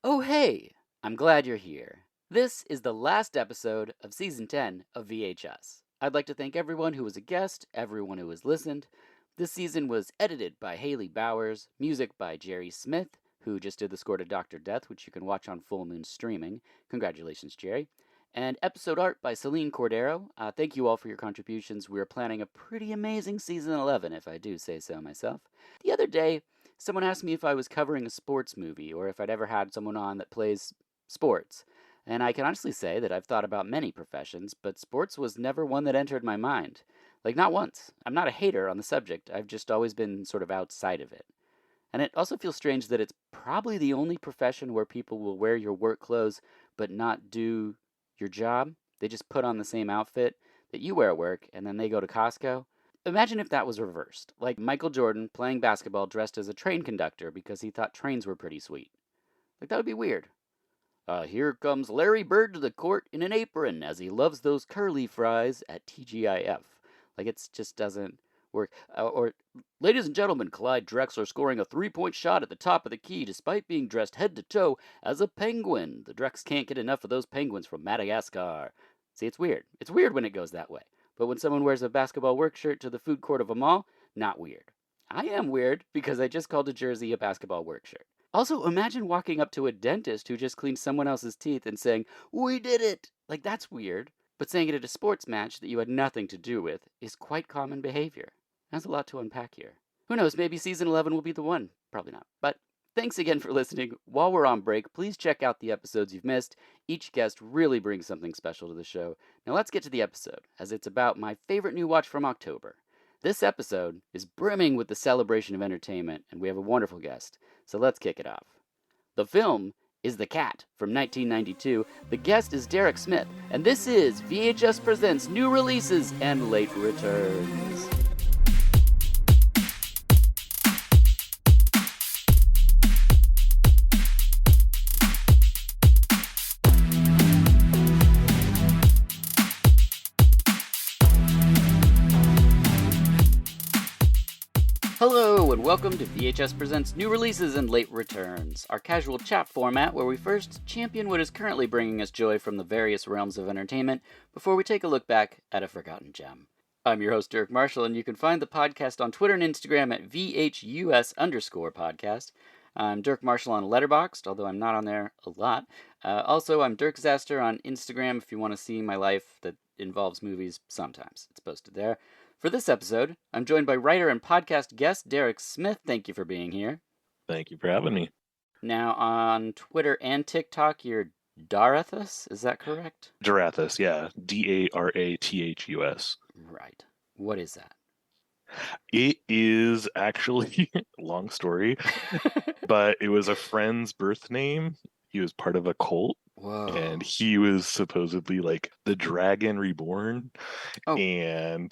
Oh, hey! I'm glad you're here. This is the last episode of Season 10 of VHS. I'd like to thank everyone who was a guest, everyone who has listened. This season was edited by Haley Bowers, music by Jerry Smith, who just did the score to Dr. Death, which you can watch on Full Moon Streaming. Congratulations, Jerry. And episode art by Celine Cordero. Thank you all for your contributions. We are planning a pretty amazing Season 11, if I do say so myself. The other day, someone asked me if I was covering a sports movie or if I'd ever had someone on that plays sports. And I can honestly say that I've thought about many professions, but sports was never one that entered my mind. Like, not once. I'm not a hater on the subject, I've just always been sort of outside of it. And it also feels strange that it's probably the only profession where people will wear your work clothes but not do your job. They just put on the same outfit that you wear at work and then they go to Costco. Imagine if that was reversed, like Michael Jordan playing basketball dressed as a train conductor because he thought trains were pretty sweet. Like, that would be weird. Here comes Larry Bird to the court in an apron as he loves those curly fries at TGIF. Like, it just doesn't work. Or, ladies and gentlemen, Clyde Drexler scoring a 3-point shot at the top of the key despite being dressed head to toe as a penguin. The Drex can't get enough of those penguins from Madagascar. See, it's weird. It's weird when it goes that way. But when someone wears a basketball work shirt to the food court of a mall, not weird. I am weird because I just called a jersey a basketball work shirt. Also, imagine walking up to a dentist who just cleaned someone else's teeth and saying, "We did it!" Like, that's weird. But saying it at a sports match that you had nothing to do with is quite common behavior. There's a lot to unpack here. Who knows, maybe season 11 will be the one. Probably not. But thanks again for listening. While we're on break, please check out the episodes you've missed. Each guest really brings something special to the show. Now let's get to the episode, as it's about my favorite new watch from October. This episode is brimming with the celebration of entertainment, and we have a wonderful guest. So let's kick it off. The film is The Cat from 1992. The guest is Dirk Smith, and this is VHS Presents New Releases and Late Returns. Hello, and welcome to VHS Presents New Releases and Late Returns, our casual chat format where we first champion what is currently bringing us joy from the various realms of entertainment before we take a look back at a forgotten gem. I'm your host, Dirk Marshall, and you can find the podcast on Twitter and Instagram at VHUS_podcast. I'm Dirk Marshall on Letterboxd, although I'm not on there a lot. Also, I'm Dirk Zaster on Instagram if you want to see my life that involves movies sometimes. It's posted there. For this episode, I'm joined by writer and podcast guest Dirk Smith. Thank you for being here. Thank you for having me. Now, on Twitter and TikTok, you're Darathus, is that correct? Darathus, yeah. Darathus. Right. What is that? It is actually a long story, but it was a friend's birth name. He was part of a cult. Whoa. And he was supposedly like the dragon reborn. Oh. And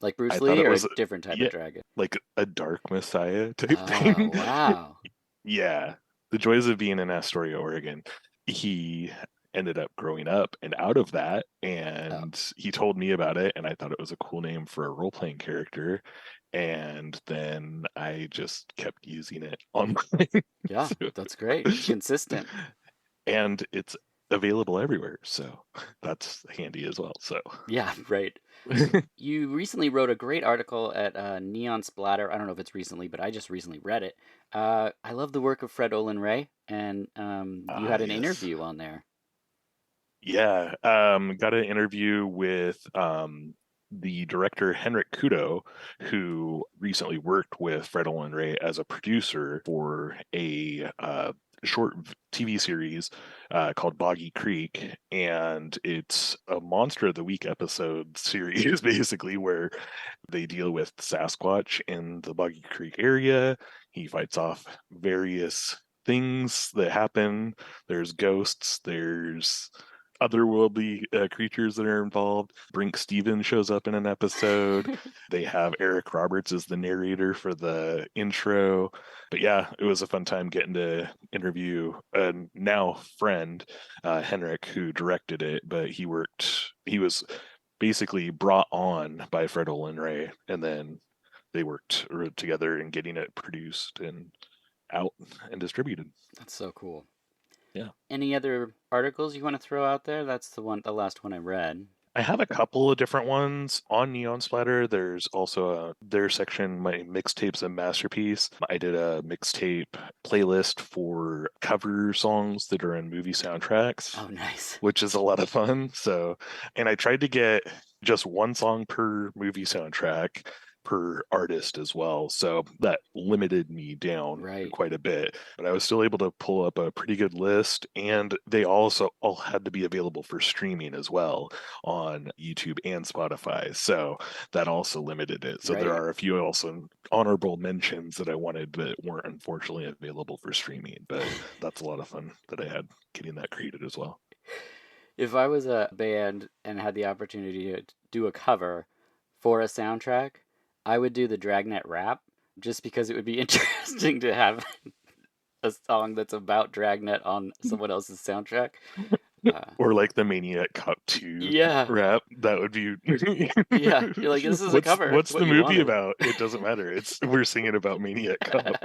like Bruce Lee or a different type of dragon? Like a dark messiah type thing. Wow. Yeah. The joys of being in Astoria, Oregon. He ended up growing up and out of that, and he told me about it, and I thought it was a cool name for a role-playing character, and then I just kept using it online. Yeah, that's great. Consistent. And it's available everywhere, so that's handy as well. So yeah, right. You recently wrote a great article at Neon Splatter. I don't know if it's recently, but I just recently read it. I love the work of Fred Olen Ray, and you had an interview on there. Yeah, got an interview with the director Henrik Kudo, who recently worked with Fred Olen Ray as a producer for a short TV series called Boggy Creek, and it's a Monster of the Week episode series basically where they deal with Sasquatch in the Boggy Creek area. He fights off various things that happen. There's ghosts, there's otherworldly creatures that are involved. Brink Stevens shows up in an episode. They have Eric Roberts as the narrator for the intro. But yeah, it was a fun time getting to interview a now friend, Henrik, who directed it, but he was basically brought on by Fred Olen Ray, and then they worked together in getting it produced and out and distributed. That's so cool. Yeah. Any other articles you want to throw out there? That's the last one I read. I have a couple of different ones on Neon Splatter. There's also their section, my mixtapes and masterpiece. I did a mixtape playlist for cover songs that are in movie soundtracks, Oh, nice. which is a lot of fun. So, and I tried to get just one song per movie soundtrack per artist as well. So that limited me down Right. quite a bit, but I was still able to pull up a pretty good list. And they also all had to be available for streaming as well on YouTube and Spotify. So that also limited it. So there Right. are a few also honorable mentions that I wanted that weren't unfortunately available for streaming, but that's a lot of fun that I had getting that created as well. If I was a band and had the opportunity to do a cover for a soundtrack, I would do the Dragnet rap just because it would be interesting to have a song that's about Dragnet on someone else's soundtrack. Or like the Maniac Cop 2 Yeah, rap. That would be yeah. You're like, this is a what's cover. It's what's what the you movie wanted. about? It doesn't matter. It's we're singing about Maniac Cop.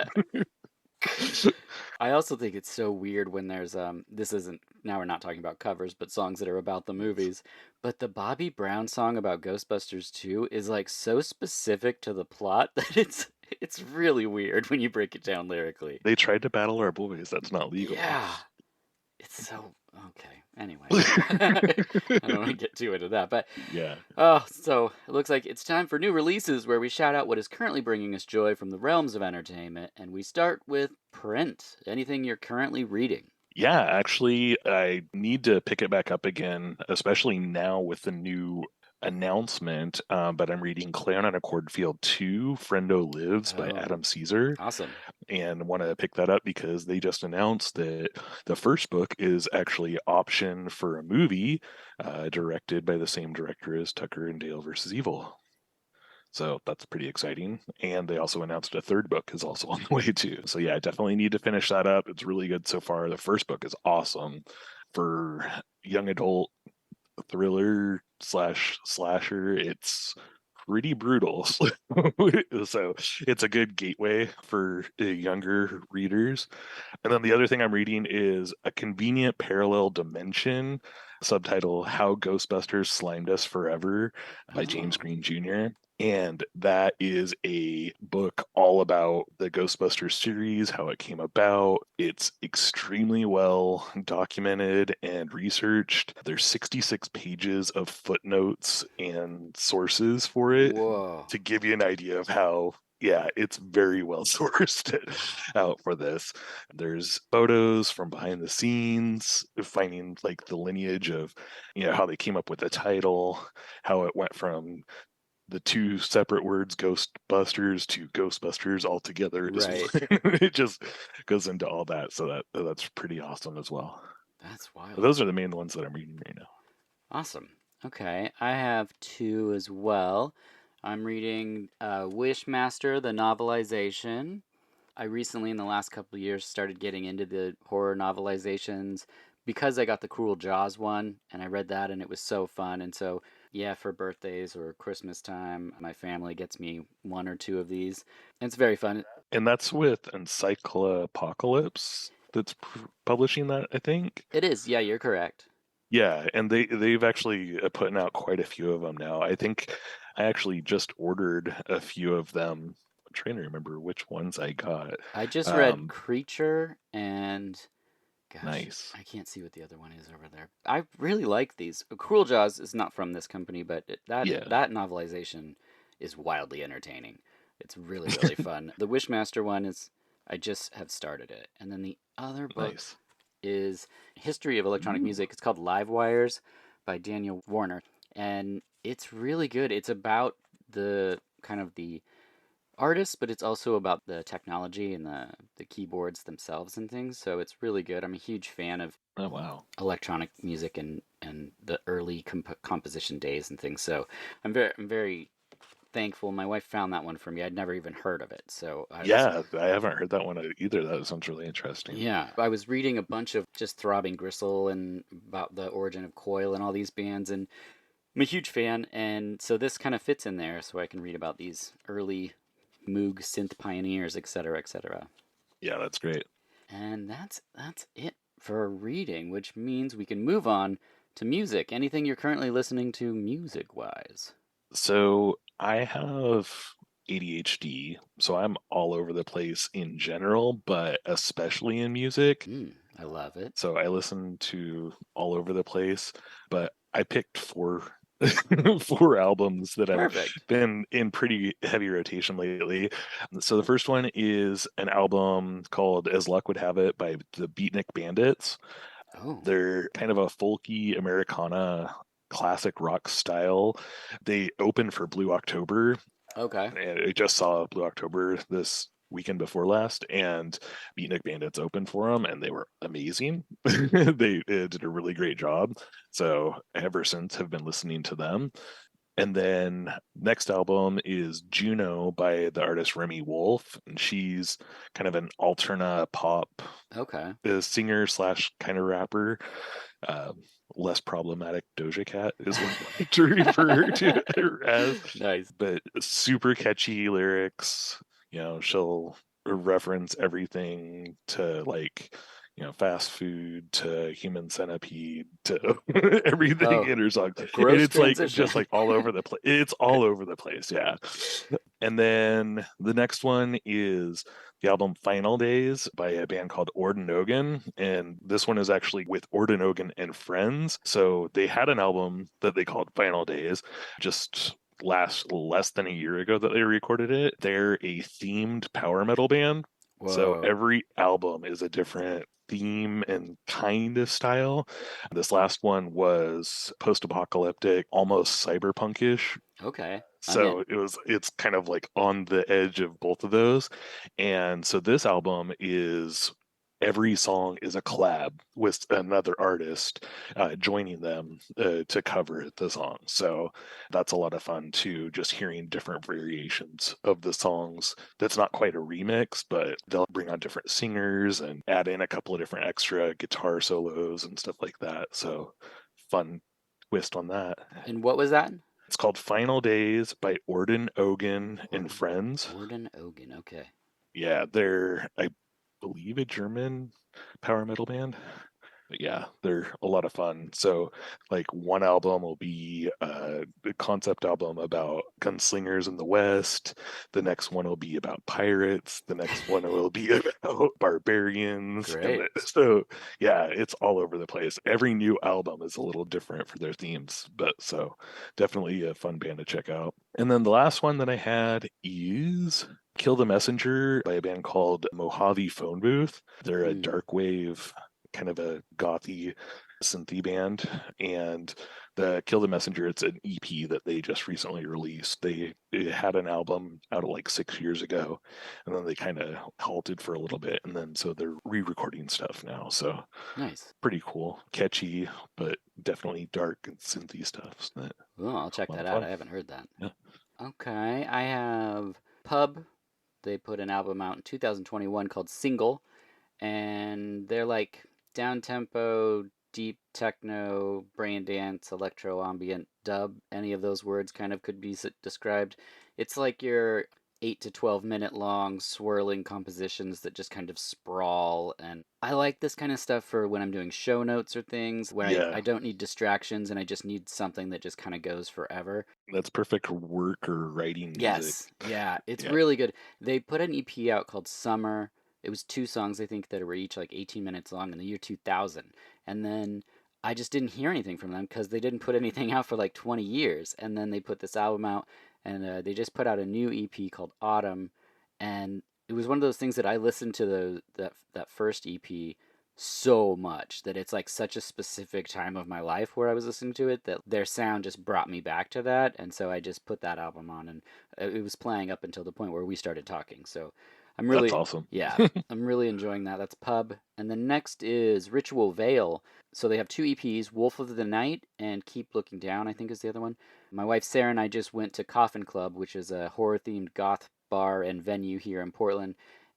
I also think it's so weird when there's this isn't now we're not talking about covers, but songs that are about the movies. But the Bobby Brown song about Ghostbusters 2 is like so specific to the plot that it's really weird when you break it down lyrically. They tried to battle our boys. That's not legal. Yeah, it's so okay. Anyway, I don't want to get too into that, but Yeah. oh, so it looks like it's time for new releases where we shout out what is currently bringing us joy from the realms of entertainment, and we start with print. Anything you're currently reading? Yeah, actually, I need to pick it back up again, especially now with the new announcement. But I'm reading Clown on a Cornfield 2, Friendo Lives by Oh, Adam Caesar, awesome. and want to pick that up because they just announced that the first book is actually option for a movie directed by the same director as Tucker and Dale versus Evil. So that's pretty exciting. And they also announced a third book is also on the way too. So yeah, I definitely need to finish that up. It's really good so far. The first book is awesome for young adult thriller slash slasher. It's pretty brutal. So it's a good gateway for younger readers. And then the other thing I'm reading is A Convenient Parallel Dimension, subtitle How Ghostbusters Slimed Us Forever by James Oh, Green Jr. And that is a book all about the Ghostbusters series, how it came about. It's extremely well documented and researched. There's 66 pages of footnotes and sources for it whoa. to give you an idea of how, yeah, it's very well sourced out for this. There's photos from behind the scenes, finding like the lineage of, how they came up with the title, how it went from the two separate words Ghostbusters to Ghostbusters altogether as Right. one. It just goes into all that, so that's pretty awesome as well. That's But wild. those are the main ones that I'm reading right now. Awesome. Okay, I have two as well. I'm reading Wishmaster, the novelization. I recently, in the last couple of years, started getting into the horror novelizations because I got the Cruel Jaws one, and I read that, and it was so fun. And so, yeah, for birthdays or Christmas time, my family gets me one or two of these. And it's very fun. And that's with Encyclopocalypse that's publishing that, I think. It is, yeah, you're correct. Yeah, and they've actually putting out quite a few of them now. I think I actually just ordered a few of them. I'm trying to remember which ones I got. I just read Um, Creature and gosh, nice. I can't see what the other one is over there. I really like these. Cruel Jaws is not from this company, but Yeah, that novelization is wildly entertaining. It's really really fun. The Wishmaster one is I just have started it, and then the other book nice. is History of Electronic Ooh, Music. It's called Live Wires by Daniel Warner, and it's really good. It's about the kind of the artists, but it's also about the technology and the keyboards themselves and things. So it's really good. I'm a huge fan of oh wow. electronic music and the early composition days and things. So I'm very thankful. My wife found that one for me. I'd never even heard of it. So I was Yeah, I haven't heard that one either. That sounds really interesting. yeah, I was reading a bunch of just Throbbing Gristle and about the origin of Coil and all these bands and I'm a huge fan and so this kind of fits in there so I can read about these early Moog synth pioneers, etc., etc. Yeah, that's great. And that's it for reading, which means we can move on to music. Anything you're currently listening to music-wise? So I have ADHD, so I'm all over the place in general, but especially in music. I love it. So I listen to all over the place, but I picked four four albums that have Perfect. been in pretty heavy rotation lately. So the first one is an album called As Luck Would Have It by the Beatnik Bandits. Oh, They're kind of a folky Americana classic rock style. They opened for Blue October, okay. and I just saw Blue October this weekend before last, and Beatnik Bandits opened for them, and they were amazing. They did a really great job. So ever since have been listening to them. And then next album is Juno by the artist Remy Wolf, and she's kind of an alterna pop Okay. singer slash kind of rapper. Um, Less problematic Doja Cat is what I like to refer to her as, Nice. but super catchy lyrics. She'll reference everything to like, fast food to human centipede to everything Oh, in her song. a And gross it's like transition. just like all over the place. It's all over the place. Yeah. And then the next one is the album Final Days by a band called Ordinogan. And this one is actually with Ordinogan and Friends. So they had an album that they called Final Days just less than a year ago that they recorded it. They're a themed power metal band. So Whoa. every album is a different theme and kind of style. This last one was post-apocalyptic, almost cyberpunkish. Okay. I'm So in. it's kind of like on the edge of both of those. And so this album is every song is a collab with another artist joining them to cover the song. So that's a lot of fun too, just hearing different variations of the songs. That's not quite a remix, but they'll bring on different singers and add in a couple of different extra guitar solos and stuff like that. So fun twist on that. And what was that? It's called Final Days by Orden Ogan and Orden. Friends. Orden Ogan. Okay. Yeah, they're, I believe, a German power metal band. But yeah, they're a lot of fun. So, like, one album will be a concept album about gunslingers in the West. The next one will be about pirates. The next one will be about barbarians. Great. So, yeah, it's all over the place. Every new album is a little different for their themes, but so definitely a fun band to check out. And then the last one that I had is Kill the Messenger by a band called Mojave Phone Booth. They're a Hmm. dark wave kind of a gothy synthy band. And the Kill the Messenger, it's an EP that they just recently released. It had an album out like 6 years ago, and then they kind of halted for a little bit, and then so they're re-recording stuff now. So Nice. pretty cool, catchy, but definitely dark and synthy stuff. So that Well, I'll check a lot that of out. fun. I haven't heard that. Yeah, Okay. I have Pub. They put an album out in 2021 called Single, and they're like down tempo, deep techno, brain dance, electro ambient dub. Any of those words kind of could be described. It's like your 8 to 12 minute long swirling compositions that just kind of sprawl. And I like this kind of stuff for when I'm doing show notes or things where I yeah, don't need distractions and I just need something that just kind of goes forever. that's perfect for work or writing music. Yes, yeah, it's Yeah, really good. They put an EP out called Summer. It was two songs, I think, that were each like 18 minutes long in the year 2000. And then I just didn't hear anything from them because they didn't put anything out for like 20 years. And then they put this album out, and they just put out a new EP called Autumn. And it was one of those things that I listened to that first EP so much that it's like such a specific time of my life where I was listening to it that their sound just brought me back to that. And so I just put that album on, and it was playing up until the point where we started talking. So I'm that's really, awesome. yeah, I'm really enjoying that. That's Pub. And then next is Ritual Veil. So they have two EPs, Wolf of the Night and Keep Looking Down, I think is the other one. My wife Sarah and I just went to Coffin Club, which is a horror themed goth bar and venue here in Portland,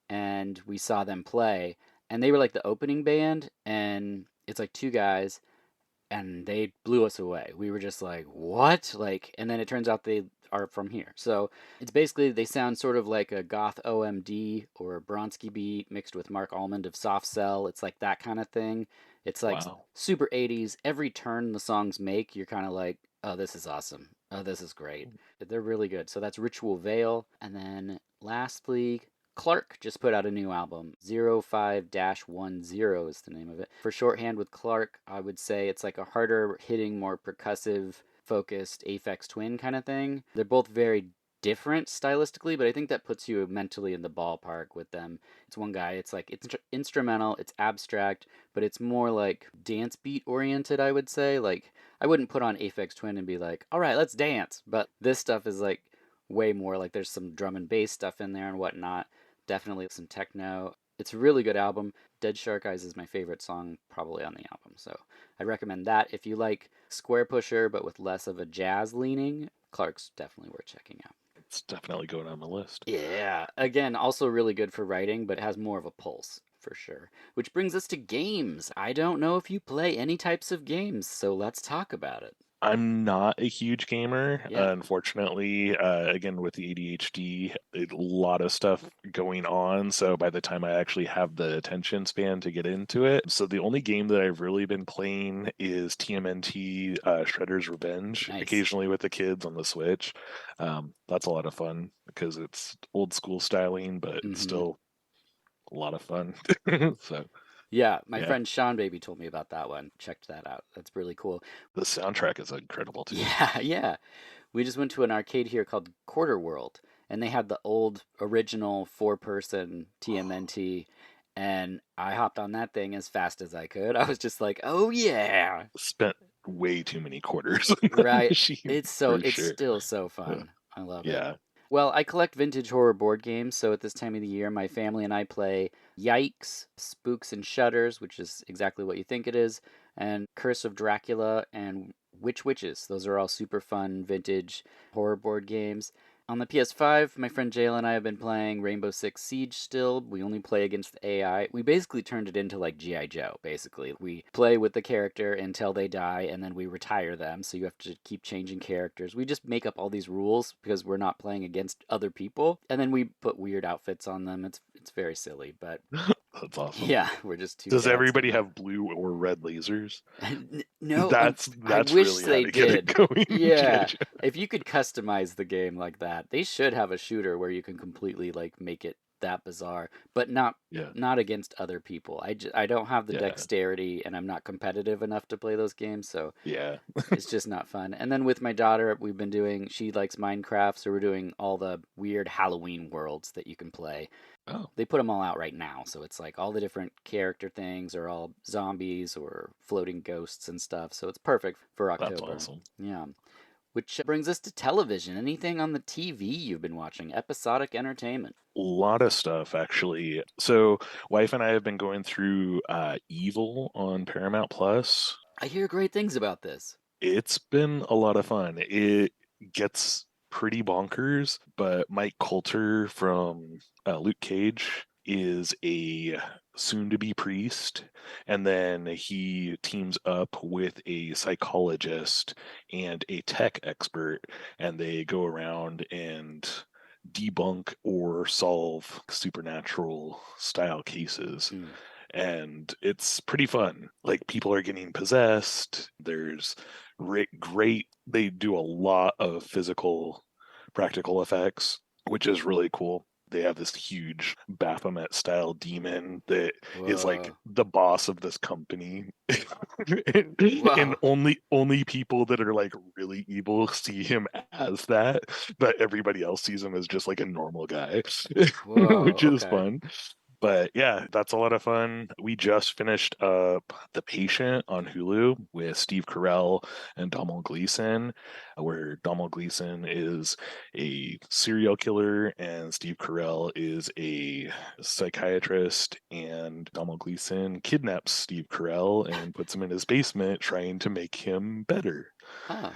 and we saw them play. And they were like the opening band, and it's like two guys, and they blew us away. We were just like, what? Like, and then it turns out they are from here. So it's basically, they sound sort of like a goth OMD or a Bronski beat mixed with Mark Almond of Soft Cell. It's like that kind of thing. It's like Wow. super 80s. Every turn the songs make, you're kind of like, oh, this is awesome. Oh, this is great. They're really good. So that's Ritual Veil. And then lastly, Clark just put out a new album. 05-10 is the name of it. For shorthand with Clark, I would say it's like a harder hitting, more percussive focused Aphex Twin kind of thing. They're both very different stylistically, but I think that puts you mentally in the ballpark with them. It's one guy, it's like it's instrumental, it's abstract, but it's more like dance beat oriented, I would say. Like I wouldn't put on Aphex Twin and be like, "All right, let's dance." But this stuff is like way more like there's some drum and bass stuff in there and whatnot. Definitely some techno. It's a really good album. Dead Shark Eyes is my favorite song probably on the album. So I recommend that. If you like Square Pusher but with less of a jazz leaning, Clark's definitely worth checking out. It's definitely going on the list. Yeah, again, also really good for writing, but has more of a pulse for sure. Which brings us to games. I don't know if you play any types of games, so let's talk about it. I'm not a huge gamer, Yeah, unfortunately. Again, with the ADHD, a lot of stuff going on. So by the time I actually have the attention span to get into it, so the only game that I've really been playing is TMNT Shredder's Revenge, nice. occasionally with the kids on the Switch. That's a lot of fun because it's old school styling, but it's Mm-hmm. still a lot of fun. So Yeah, my yeah, friend Sean Baby told me about that one. Checked that out. That's really cool. the soundtrack is incredible too. Yeah, yeah. We just went to an arcade here called Quarter World, and they had the old original four-person TMNT, and I hopped on that thing as fast as I could. I was just like, "Oh yeah!" Spent way too many quarters on that Right? machine for It's sure. still so Uh, fun. I love it. yeah. Well, I collect vintage horror board games, so at this time of the year, my family and I play Yikes, Spooks and Shudders, which is exactly what you think it is, and Curse of Dracula and Witches. Those are all super fun vintage horror board games. On the PS5, my friend Jayla and I have been playing Rainbow Six Siege still. We only play against the AI. We basically turned it into like G.I. Joe, basically. We play with the character until they die, and then we retire them, so you have to keep changing characters. We just make up all these rules because we're not playing against other people, and then we put weird outfits on them. It's very silly, but That's awesome. yeah, we're just two Does dads everybody doing it. have blue or red lasers? No, I That's wish really how they to get it did. going in G.I. Yeah, Joe. if you could customize the game like that, they should have a shooter where you can completely like make it that bizarre, but Yeah, not against other people. I don't have the yeah, dexterity and I'm not competitive enough to play those games, so yeah. it's just not fun. And then with my daughter, we've been doing, she likes Minecraft, so we're doing all the weird Halloween worlds that you can play. Oh, They put them all out right now, so it's like all the different character things are all zombies or floating ghosts and stuff, so it's perfect for that's October. awesome. Yeah. Which brings us to television. Anything on the TV you've been watching? Episodic entertainment. A lot of stuff actually. So, wife and I have been going through Evil on Paramount Plus. I hear great things about this. It's been a lot of fun. It gets pretty bonkers, but Mike Coulter from Luke Cage is a soon to be priest, and then he teams up with a psychologist and a tech expert, and they go around and debunk or solve supernatural style cases, Mm, and it's pretty fun. Like people are getting possessed. There's great. They do a lot of physical, practical effects, which is really cool. They have this huge Baphomet style demon that is like whoa. the boss of this company. And Whoa. only people that are like really evil see him as that, but everybody else sees him as just like a normal guy, Whoa. which is Okay. fun. But yeah, that's a lot of fun. We just finished up The Patient on Hulu with Steve Carell and Domhnall Gleeson, where Domhnall Gleeson is a serial killer and Steve Carell is a psychiatrist, and Domhnall Gleeson kidnaps Steve Carell and puts him in his basement trying to make him better. Huh.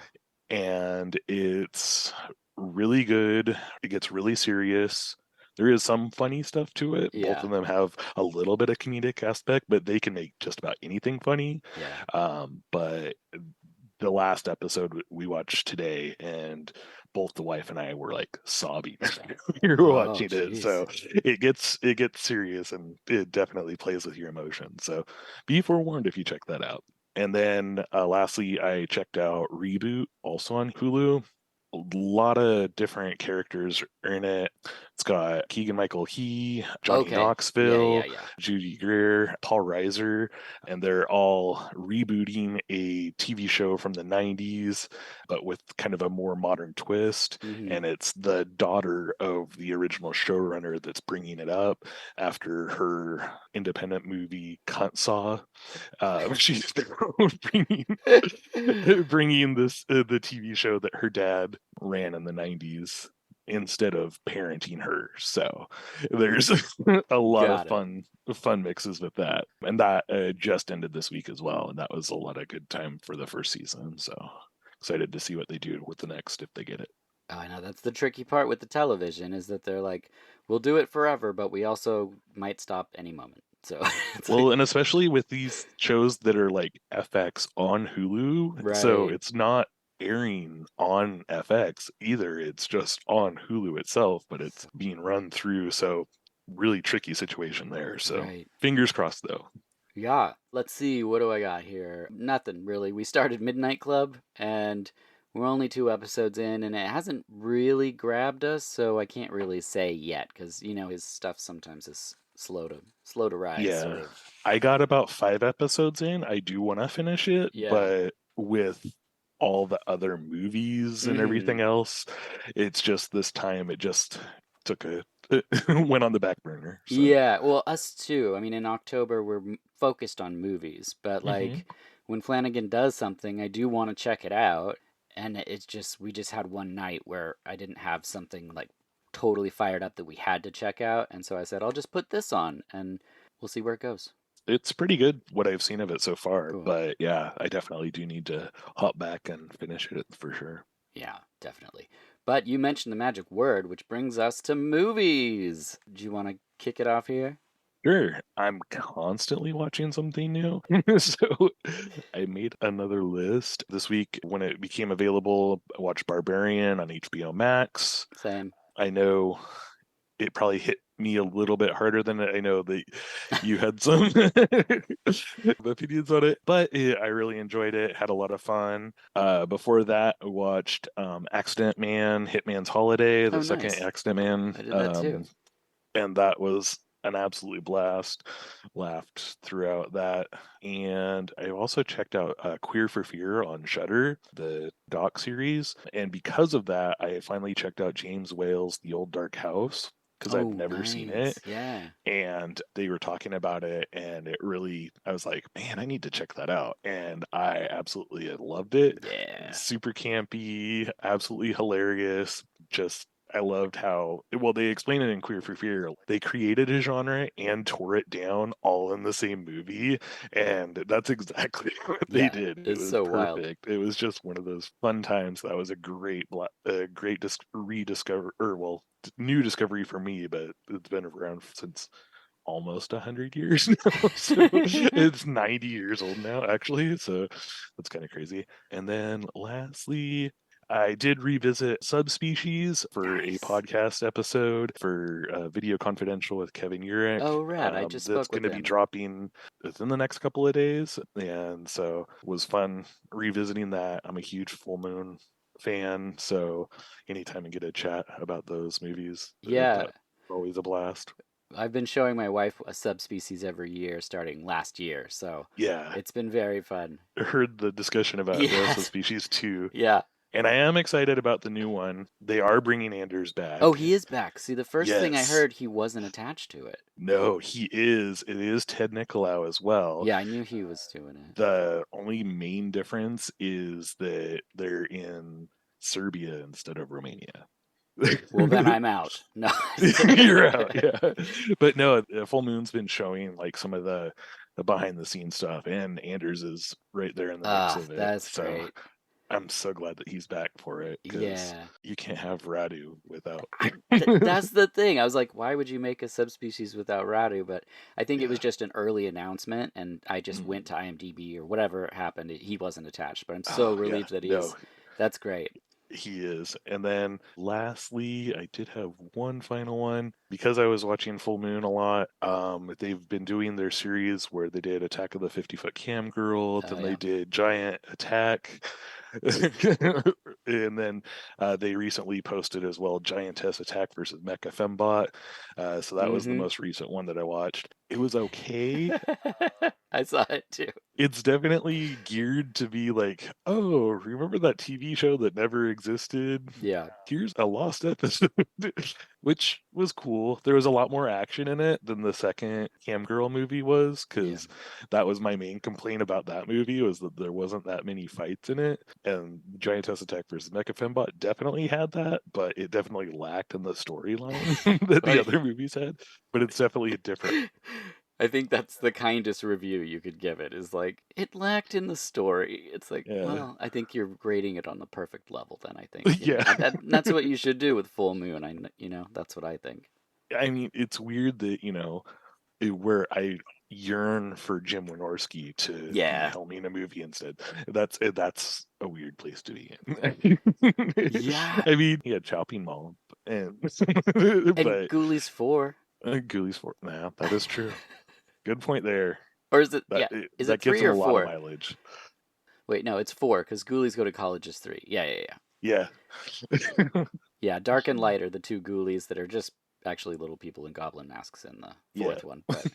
And it's really good. It gets really serious. There is some funny stuff to it. Both Yeah. of them have a little bit of comedic aspect, but they can make just about anything funny. Yeah. But the last episode we watched today, and both the wife and I were like sobbing we were Oh, watching it. jeez. So it gets serious, and it definitely plays with your emotions. So be forewarned if you check that out. And then lastly, I checked out Reboot, also on Hulu. A lot of different characters are in it. It's got Keegan Michael Key, Johnny Okay. Yeah, yeah, Knoxville, yeah. Judy Greer, Paul Reiser, and they're all rebooting a TV show from the 90s, but with kind of a more modern twist. Mm-hmm. And it's the daughter of the original showrunner that's bringing it up after her independent movie Cunt Saw. She's bringing bringing this the TV show that her dad ran in the 90s instead of parenting her. So there's a lot of Got it. fun mixes with that. And that just ended this week as well, and that was a lot of good time for the first season. So excited to see what they do with the next if they get it. Oh, I know that's the tricky part with the television is that they're like, we'll do it forever, but we also might stop any moment. So it's Well, like, and especially with these shows that are like FX on Hulu, so right, it's not airing on FX either. It's just on Hulu itself, but it's being run through. So really tricky situation there. So right. fingers crossed though. Yeah. Let's see. What do I got here? Nothing really. We started Midnight Club and we're only 2 episodes in and it hasn't really grabbed us, so I can't really say yet because, his stuff sometimes is slow to rise, sort Yeah. of. I got about 5 episodes in. I do want to finish it, Yeah. but with all the other movies and Mm-hmm. everything else, it's just this time it just took a went on the back burner. So Yeah, well, us too. I mean, in October, we're focused on movies, but hmm like when Flanagan does something, I do want to check it out. And it's just, we just had one night where I didn't have something like totally fired up that we had to check out. And so I said, I'll just put this on and we'll see where it goes. it's pretty good what I've seen of it so far. Cool. But yeah, I definitely do need to hop back and finish it for sure. Yeah, definitely. But you mentioned the magic word, which brings us to movies. Do you want to kick it off here? Sure, I'm constantly watching something new. So I made another list this week when it became available. I watched Barbarian on HBO Max. Same. I know it probably hit me a little bit harder than I know that you had some opinions on it, but I really enjoyed it. Had a lot of fun. Before that, I watched Accident Man, Hitman's Holiday, Oh, the second nice. Accident Man, I did that too. and that was an absolute blast. Laughed throughout that. And I also checked out Queer for Fear on Shudder, the doc series, and because of that, I finally checked out James Whale's The Old Dark House because I've Oh, never seen it. nice. Yeah. And they were talking about it, and it really, I was like, man, I need to check that out. And I absolutely loved it. Yeah. Super campy, absolutely hilarious. Just I loved how well they explain it in Queer for Fear. They created a genre and tore it down all in the same movie, and that's exactly what they Yeah. did. It It's was so wild. perfect. It was just one of those fun times. That was a great rediscover, or well, new discovery for me. But it's been around since almost 100 years now. So it's 90 years old now, actually. So that's kind of crazy. And then lastly, I did revisit Subspecies for a Nice. podcast episode for Video Confidential with Kevin Urich. Oh, rad. I just That's spoke going with to be him. dropping within the next couple of days. And so it was fun revisiting that. I'm a huge Full Moon fan. So anytime I get a chat about those movies, Yeah. that's always a blast. I've been showing my wife a subspecies every year starting last year. So Yeah, it's been very fun. heard the discussion about the Yes. Subspecies 2, Yeah. and I am excited about the new one. They are bringing Anders Oh, back. he is back. See, the first thing I Yes. heard, he wasn't attached to it. No, he is. It is Ted Nicolau as well. Yeah, I knew he was doing it. The only main difference is that they're in Serbia instead of Romania. Well, then I'm out. No. You're out, yeah. But no, Full Moon's been showing like some of the behind the scenes stuff, and Anders is right there in the mix Ah, of it. that's So great. I'm so glad that he's back for it because Yeah. you can't have Radu without. That's the thing. I was like, why would you make a subspecies without Radu? But I think it was Yeah. just an early announcement, and I just went Mhm. to IMDb or whatever happened. He wasn't attached, but I'm so Oh yeah, relieved that he is. no, That's great. he is. And then lastly, I did have one final one because I was watching Full Moon a lot. They've been doing their series where they did Attack of the 50-Foot Cam Girl, Oh then they yeah. did Giant Attack, and then they recently posted as well Giantess Attack versus Mecha Fembot. So that was the Mm-hmm. most recent one that I watched. It was okay. I saw it too. It's definitely geared to be like, oh, remember that TV show that never existed? Yeah. Here's a lost episode, which was cool. There was a lot more action in it than the second Cam Girl movie was, Yeah. because that was my main complaint about that movie was that there wasn't that many fights in it. And Giantess Attack versus Mecha Fembot definitely had that, but it definitely lacked in the storyline that the Well, other movies had. But it's definitely a different. I think that's the kindest review you could give it is like, it lacked in the story. It's like, Yeah. well, I think you're grading it on the perfect level then, I think. Yeah. That's what you should do with Full Moon. That's what I think. I mean, it's weird that, where I yearn for Jim Wynorski to be Yeah. helming a movie instead. That's a weird place to be in. Yeah. I mean, he had Chopping Mall, and And but Ghoulies 4. Ghoulies for that is true. Good point there. Or is it, That yeah, is it that gives 3 him a or lot of 4? mileage. Wait, no, it's 4 because Ghoulies Go to College is 3. Yeah, yeah, yeah. Yeah. Yeah, Dark and Light are the two ghoulies that are just actually little people in goblin masks in the Yeah. fourth one. But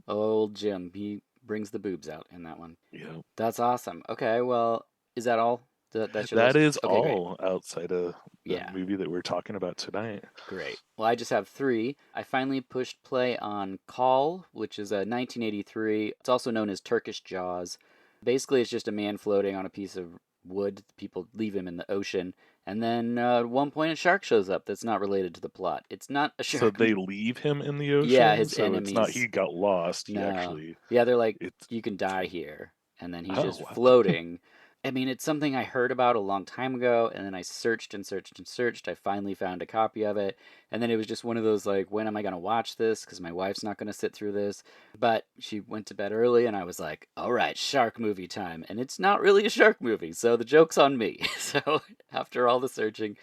old Jim, he brings the boobs out in that one. Yeah. That's awesome. Okay, well, is that all? That's your That list? is Okay, great. all outside of the Yeah, movie that we're talking about tonight. great. Well, I just have three. I finally pushed play on Call, which is a 1983. It's also known as Turkish Jaws. Basically, it's just a man floating on a piece of wood. People leave him in the ocean. And then at one point, a shark shows up that's not related to the plot. It's not a So shark. they leave him in the Yeah, ocean, his so it's not enemies. he got lost. He No. actually Yeah, they're like, it's you can die here. And then he's oh just wow. floating. I mean, it's something I heard about a long time ago, and then I searched and searched and searched. I finally found a copy of it. And then it was just one of those, like, when am I going to watch this? Because my wife's not going to sit through this. But she went to bed early, and I was like, all right, shark movie time. And it's not really a shark movie, so the joke's on me. So after all the searching,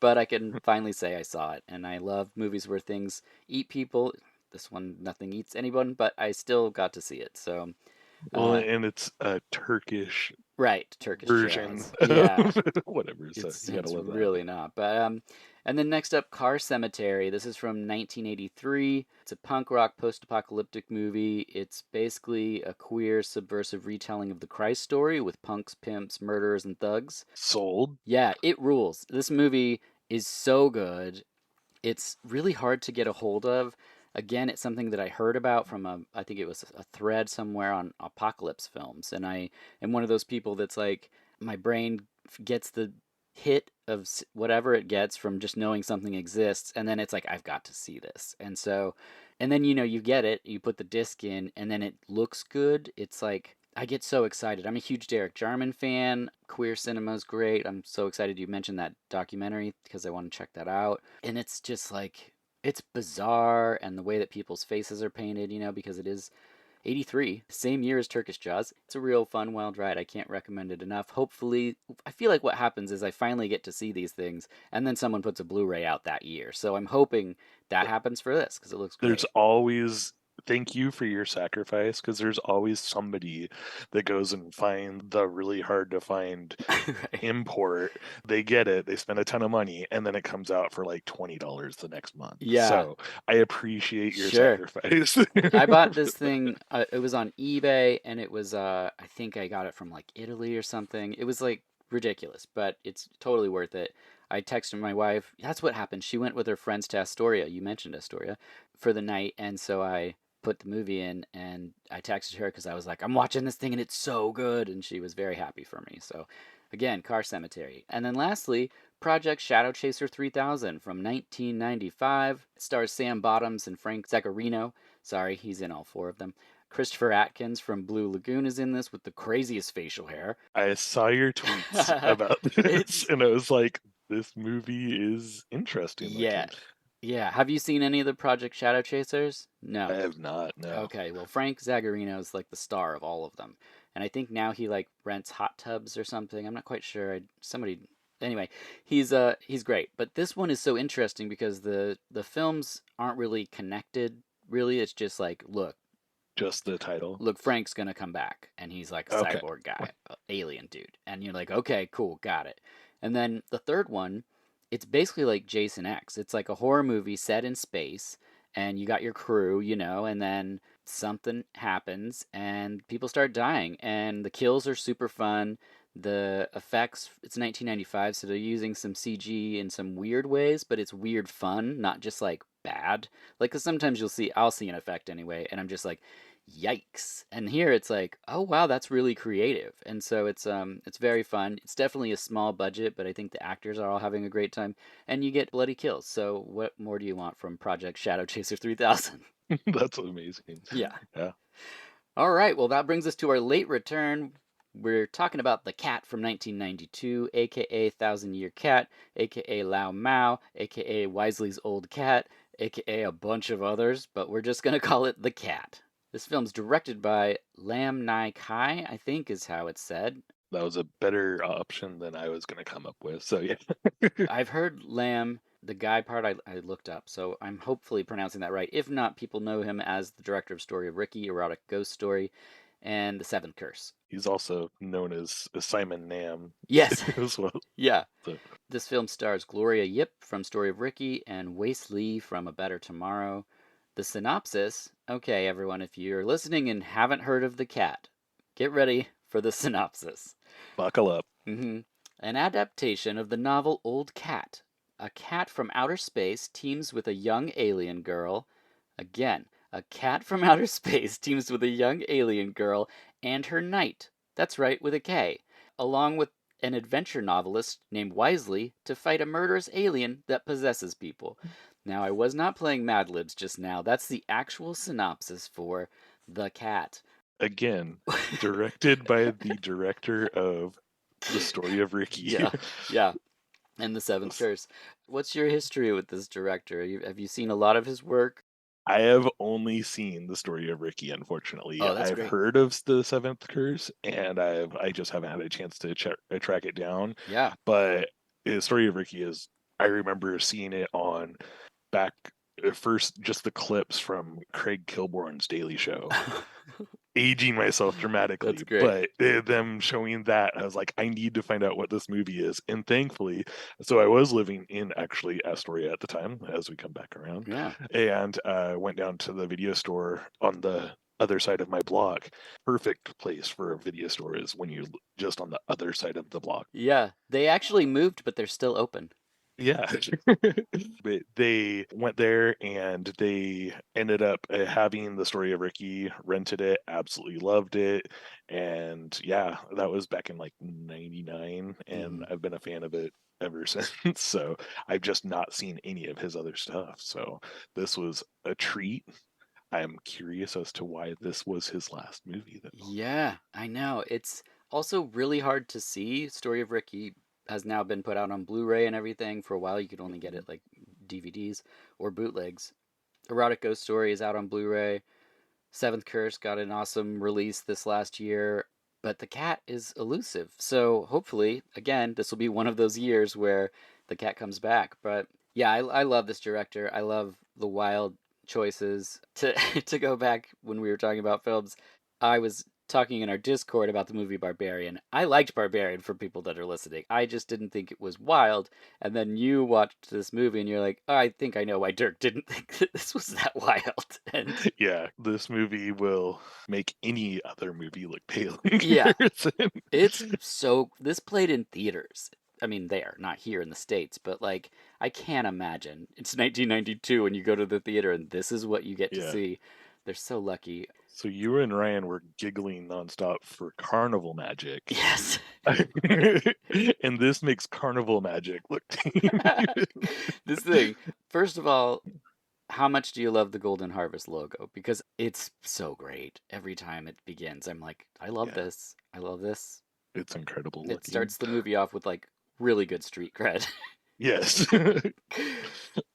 but I can finally say I saw it. And I love movies where things eat people. This one, nothing eats anyone, but I still got to see it. So, Well, uh, and it's a Turkish right, Turkish version Jaws. Yeah, of whatever, so you gotta it's love that. really not. But and then next up, Car Cemetery. This is from 1983. It's a punk rock post-apocalyptic movie. It's basically a queer subversive retelling of the Christ story with punks, pimps, murderers, and thugs. Sold. Yeah, it rules. This movie is so good. It's really hard to get a hold of. Again, it's something that I heard about from I think it was a thread somewhere on apocalypse films, and I am one of those people that's like, my brain gets the hit of whatever it gets from just knowing something exists, and then it's like, I've got to see this. And so, and then you get it, you put the disc in, and then it looks good. It's like, I get so excited. I'm a huge Derek Jarman fan. Queer cinema's great. I'm so excited you mentioned that documentary because I want to check that out. And it's just like, it's bizarre, and the way that people's faces are painted, because it is 83, same year as Turkish Jaws. It's a real fun, wild ride. I can't recommend it enough. Hopefully, I feel like what happens is I finally get to see these things, and then someone puts a Blu ray out that year. So I'm hoping that happens for this because it looks There's great. always thank you for your sacrifice because there's always somebody that goes and find the really hard to find Right. import. They get it, they spend a ton of money, and then it comes out for like $20 the next month. Yeah, So I appreciate your sure. sacrifice. I bought this thing. It was on eBay, and it was. I think I got it from like Italy or something. It was like ridiculous, but it's totally worth it. I texted my wife. That's what happened. She went with her friends to Astoria. You mentioned Astoria for the night, and so I put the movie in, and I texted her because I was like, "I'm watching this thing, and it's so good," and she was very happy for me. So, again, Car Cemetery, and then lastly, Project Shadow Chaser 3000 from 1995. It stars Sam Bottoms and Frank Zaccarino. Sorry, he's in all four of them. Christopher Atkins from Blue Lagoon is in this with the craziest facial hair. I saw your tweets about this, It's and I was like, this movie is interesting yeah. looking. Yeah. Have you seen any of the Project Shadow Chasers? I No. have not, no. Okay, well Frank Zagarino is like the star of all of them. And I think now he like rents hot tubs or something. I'm not quite sure. Somebody anyway, he's great. But this one is so interesting because the films aren't really connected. Really, it's just like, Just the title. look, Frank's gonna come back, and he's like a Okay. cyborg guy, alien dude, and you're like, okay, cool, got it. And then the third one, it's basically like Jason X. It's like a horror movie set in space, and you got your crew, and then something happens, and people start dying, and the kills are super fun. The effects, it's 1995, so they're using some CG in some weird ways, but it's weird fun, not just like bad. Like, cause sometimes I'll see an effect anyway, and I'm just like, yikes. And here it's like, oh wow, that's really creative. And so it's very fun. It's definitely a small budget, but I think the actors are all having a great time, and you get bloody kills. So what more do you want from Project Shadow Chaser 3000? That's amazing. Yeah. Yeah. All right, well that brings us to our late return. We're talking about The Cat from 1992, aka Thousand Year Cat, aka Lao Mao, aka Wisely's Old Cat, aka a bunch of others, but we're just going to call it The Cat. This film's directed by Lam Nai Kai, I think is how it's said. That was a better option than I was going to come up with. So, yeah. I've heard Lam, the guy part I looked up, so I'm hopefully pronouncing that right. If not, people know him as the director of Story of Ricky, Erotic Ghost Story, and The Seventh Curse. He's also known as Simon Nam Yes, as well. yeah. So, This film stars Gloria Yip from Story of Ricky and Wace Lee from A Better Tomorrow. The synopsis, okay, everyone, if you're listening and haven't heard of The Cat, get ready for the synopsis. buckle up. An adaptation of the novel Old Cat. A cat from outer space teams with a young alien girl. Again, a cat from outer space teams with a young alien girl and her knight. That's right, with a K. Along with an adventure novelist named Wisely to fight a murderous alien that possesses people. Now, I was not playing Mad Libs just now. That's the actual synopsis for The Cat. Again, directed by the director of The Story of Ricky. Yeah, yeah. And The Seventh Curse. What's your history with this director? Have you seen a lot of his work? I have only seen The Story of Ricky, unfortunately. Oh, that's I've great. heard of The Seventh Curse, and I just haven't had a chance to track it down. Yeah. But The Story of Ricky is, I remember seeing it on back first, just the clips from Craig Kilborn's Daily Show. Aging myself dramatically, That's great. but them showing that, I was like, I need to find out what this movie is. And thankfully, so I was living in actually Astoria at the time, as we come back around, Yeah. and went down to the video store on the other side of my block. Perfect place for a video store is when you're just on the other side of the block. Yeah. They actually moved, but they're still open. Yeah. But they went there and they ended up having The Story of Ricky, rented it, absolutely loved it. And yeah, that was back in like 99, and I've been a fan of it ever since. So I've just not seen any of his other stuff. So this was a treat. I'm curious as to why this was his last movie, though. Yeah, I know. It's also really hard to see. Story of Ricky has now been put out on Blu-ray and everything. For a while, you could only get it like DVDs or bootlegs. Erotic Ghost Story is out on Blu-ray. Seventh Curse got an awesome release this last year, but The Cat is elusive. So hopefully, again, this will be one of those years where The Cat comes back. But yeah, I love this director. I love the wild choices. To to go back when we were talking about films, I was talking in our Discord about the movie Barbarian. I liked Barbarian for people that are listening. I just didn't think it was wild. And then you watched this movie and you're like, oh, I think I know why Dirk didn't think that this was that wild. And Yeah, this movie will make any other movie look pale. yeah, this played in theaters. I mean, there, not here in the States, but like, I can't imagine. It's 1992 and you go to the theater and this is what you get to Yeah. see. They're so lucky. So you and Ryan were giggling nonstop for carnival magic. Yes. And this makes carnival magic look This thing, first of all, How much do you love the Golden Harvest logo? Because it's so great. Every time it begins, I'm like, I love Yeah, this. I love this. it's incredible It looking. starts the movie off with like really good street cred. Yes.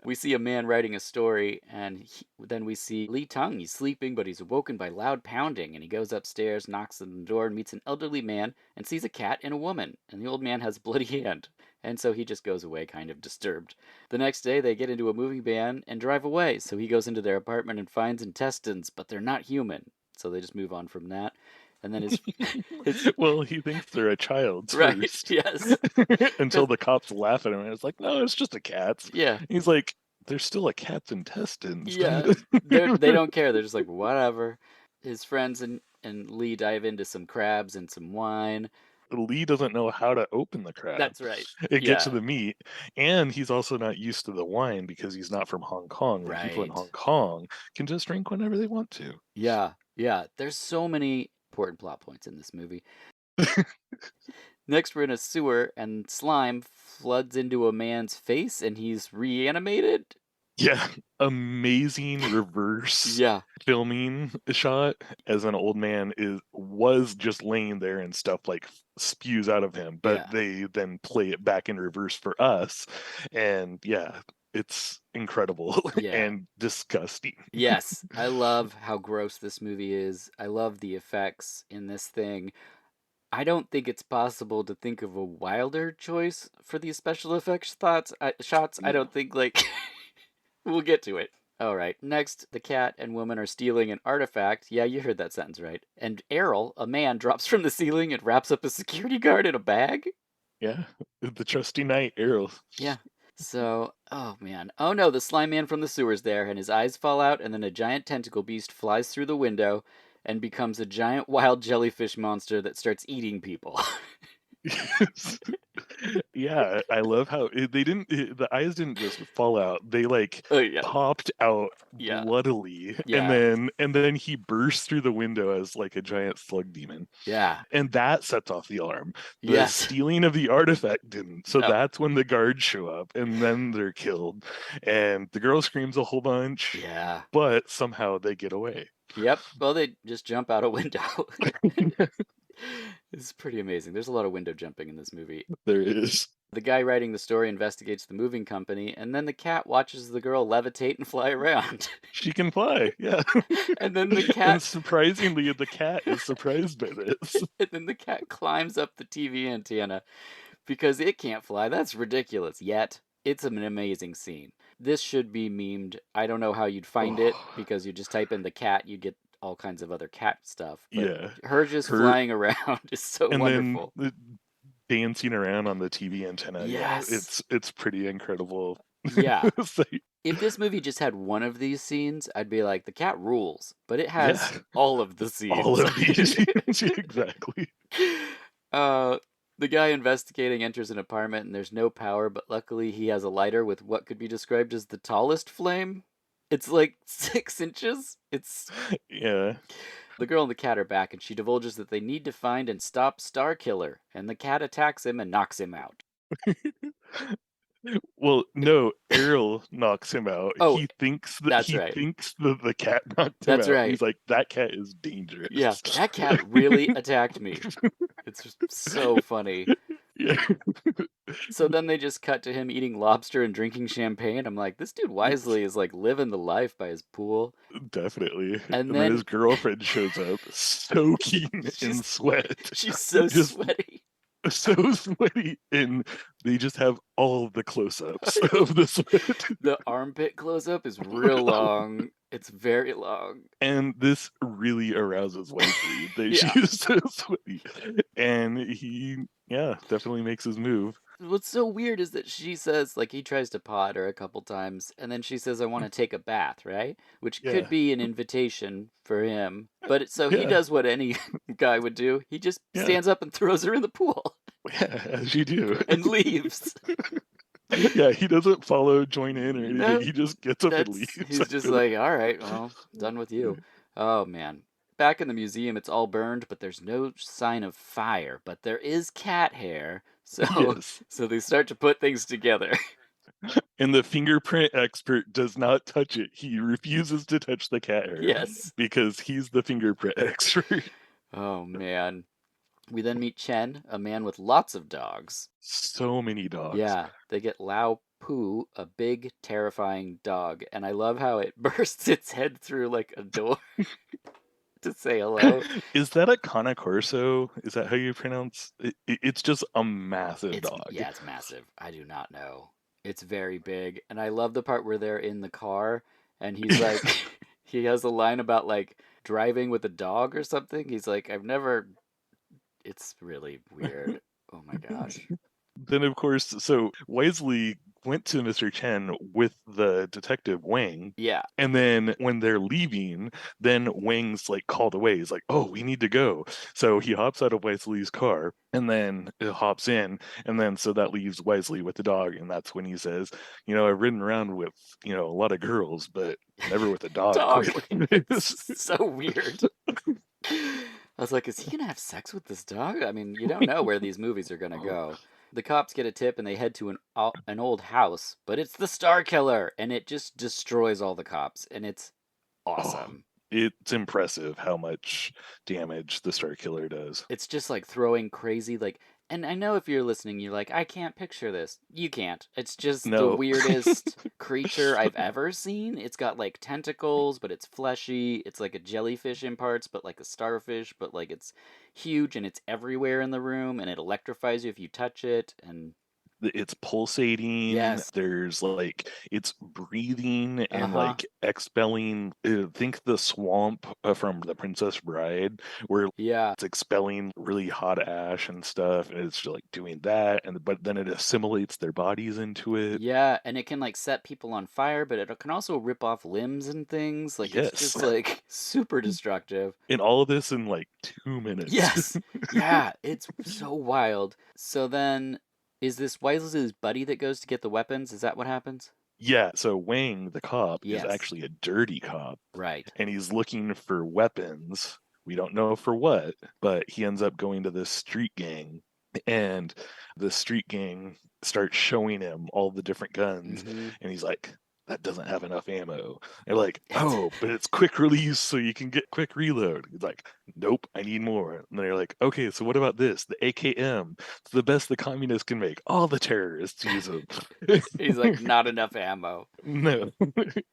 We see a man writing a story, and then we see Lee Tung. He's sleeping, but he's awoken by loud pounding, and he goes upstairs, knocks on the door, and meets an elderly man, and sees a cat and a woman. And the old man has a bloody hand, and so he just goes away, kind of disturbed. The next day, they get into a moving van and drive away. So he goes into their apartment and finds intestines, but they're not human. So they just move on from that. And then his Well, he thinks they're a child's right, first yes, until because the cops laugh at him and it's like, no, it's just a cat's. yeah, He's like, there's still a cat's intestines. yeah, they don't care. They're just like whatever. His friends and Lee dive into some crabs and some wine. Lee doesn't know how to open the crab. That's right. It gets to Yeah, the meat, and he's also not used to the wine because he's not from Hong Kong. And people in right. Hong Kong can just drink whenever they want to. Yeah, yeah. There's so many important plot points in this movie. Next, we're in a sewer, and slime floods into a man's face, and he's reanimated. Yeah, amazing reverse Yeah, filming shot as an old man was just laying there and stuff like spews out of him, but yeah, they then play it back in reverse for us, and yeah, it's incredible yeah. and disgusting. Yes, I love how gross this movie is. I love the effects in this thing. I don't think it's possible to think of a wilder choice for these special effects shots. I No. don't think like we'll get to it. All right. Next, the cat and woman are stealing an artifact. Yeah, you heard that sentence right. And Errol, a man, drops from the ceiling and wraps up a security guard in a bag. Yeah, the trusty knight Errol. Yeah. So, oh man. Oh no, the slime man from the sewer's there, and his eyes fall out, and then a giant tentacle beast flies through the window and becomes a giant wild jellyfish monster that starts eating people. Yeah, I love how the eyes didn't just fall out. They like Oh yeah. popped out Yeah. bloodily and Yeah. then he burst through the window as like a giant slug demon. Yeah. And that sets off the alarm. The Yes. stealing of the artifact didn't. So No. that's when the guards show up and then they're killed. And the girl screams a whole bunch, Yeah. but somehow they get away. Yep. Well, they just jump out a window. It's pretty amazing. There's a lot of window jumping in this movie. There is. The guy writing the story investigates the moving company, and then the cat watches the girl levitate and fly around. She can fly, yeah. And then the And cat surprisingly, the cat is surprised by this. and then the cat climbs up the TV antenna because it can't fly. That's ridiculous. Yet, it's an amazing scene. This should be memed. I don't know how you'd find it Oh, because you just type in the cat, you get all kinds of other cat stuff, but yeah. her just Her flying around is so and then wonderful. dancing around on the TV antenna. Yeah, Yes. it's pretty incredible. Yeah. So, If this movie just had one of these scenes, I'd be like, the cat rules. But it has yeah, all of the all scenes. of these exactly. uh, the guy investigating enters an apartment and there's no power, but luckily he has a lighter with what could be described as the tallest flame. It's like 6 inches. It's Yeah. the girl and the cat are back, and she divulges that they need to find and stop Star Killer, and the cat attacks him and knocks him out. Well, no, Errol knocks him out. Oh, that's He right. thinks that the cat knocked him That's out. right. He's like, that cat is dangerous. Yeah, that cat really attacked me. It's just so funny. Yeah. So then they just cut to him eating lobster and drinking champagne. I'm like, this dude Wisely is like living the life by his pool. Definitely. And And then then his girlfriend shows up soaking in she's sweat. she's so Just sweaty. so sweaty. And they just have all of the close ups of the sweat. The armpit close up is real long. It's very long. And this really arouses Wisely that Yeah. she is so sweaty. And he, yeah, definitely makes his move. What's so weird is that she says, like, he tries to pot her a couple times, and then she says, I want to take a bath, right? Which could Yeah. be an invitation for him. But so he Yeah. does what any guy would do. He just Yeah. stands up and throws her in the pool Yeah, as you do. and leaves. Yeah, he doesn't join in or anything. No, He just gets up and leaves. he's I just feel like, all right, well, done with you. Oh man. Back in the museum, it's all burned, but there's no sign of fire. But there is cat hair, so Yes. so they start to put things together. And the fingerprint expert does not touch it. He refuses to touch the cat hair Yes. because he's the fingerprint expert. Oh man. We then meet Chen, a man with lots of dogs. So many dogs. Yeah, they get Lao Pu, a big, terrifying dog, and I love how it bursts its head through like a door to say hello. Is that a Cane Corso? Is that how you pronounce it? It's just a massive It's dog. yeah, it's massive. I do not know. It's very big, and I love the part where they're in the car and he's like he has a line about like driving with a dog or something. He's like, I've never it's really weird. Oh my gosh. Then, of course, so Wisely went to Mr. Chen with the detective Wang. Yeah. And then when they're leaving, then Wang's like called away. He's like, "Oh, we need to go." So he hops out of Wisely's car and then it hops in. And then so that leaves Wisely with the dog. And that's when he says, I've ridden around with, a lot of girls, but never with a dog Dog. quite like this. It's so weird. I was like, is he gonna have sex with this dog? I mean, you don't know where these movies are gonna go. The cops get a tip and they head to an old house, but it's the Star Killer, and it just destroys all the cops, and it's Oh, awesome. it's impressive how much damage the Star Killer does. It's just like throwing crazy like and I know if you're listening you're like I can't picture this. You can't. It's just the No. weirdest creature I've ever seen. It's got like tentacles, but it's fleshy. It's like a jellyfish in parts, but like a starfish, but like it's huge and it's everywhere in the room and it electrifies you if you touch it and It's pulsating. yes. There's like it's breathing and Uh-huh. like expelling. Think the swamp from The Princess Bride, where Yeah. it's expelling really hot ash and stuff, and it's just like doing that, and but then it assimilates their bodies into it. Yeah, and it can like set people on fire, but it can also rip off limbs and things. Like it's Yes, just like super destructive. and all of this in like 2 minutes. Yes. Yeah, it's so wild. So then, is this Wisely's buddy that goes to get the weapons? Is that what happens? Yeah, so Wang, the cop, is Yes. actually a dirty cop, Right. and he's looking for weapons. We don't know for what, but he ends up going to this street gang, and the street gang starts showing him all the different guns, Mm-hmm. and he's like, that doesn't have enough ammo. They're like, It's oh, but it's quick release, so you can get quick reload. He's like, nope, I need more. And they're like, okay, so what about this? The AKM. It's the best the communists can make. All the terrorists use them. he's like not enough ammo. No.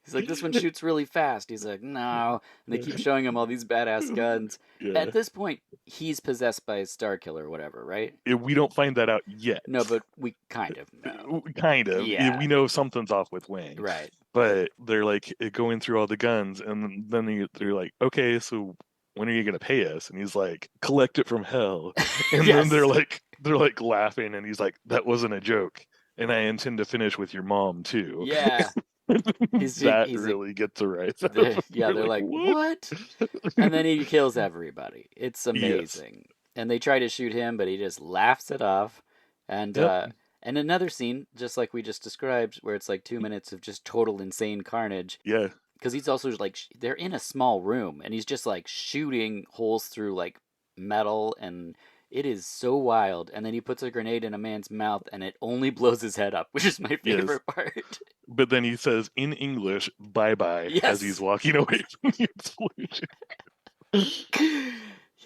He's like this one shoots really fast. He's like no, and they keep showing him all these badass guns. Yeah. At this point, he's possessed by a Star Killer or whatever, right? We don't find that out yet. No, but we kind of know. Kind of. Yeah. We know something's off with Wang. Right. But they're like going through all the guns, and then they're like, okay, so when are you gonna pay us? And he's like, collect it from hell. And then Yes. they're like laughing, and he's like, that wasn't a joke. And I intend to finish with your mom too. Yeah. That He's like really gets a rise out of they're, them. yeah, they're Like, like, what? what? And then he kills everybody. It's Yes. amazing. And they try to shoot him, but he just laughs it off. And Yep. and another scene, just like we just described, where it's like 2 minutes of just total insane carnage. Yeah. Because he's also like they're in a small room, and he's just like shooting holes through like metal, and it is so wild. And then he puts a grenade in a man's mouth, and it only blows his head up, which is my Yes. favorite part. But then he says in English, bye bye, as he's Yes. walking away from the explosion.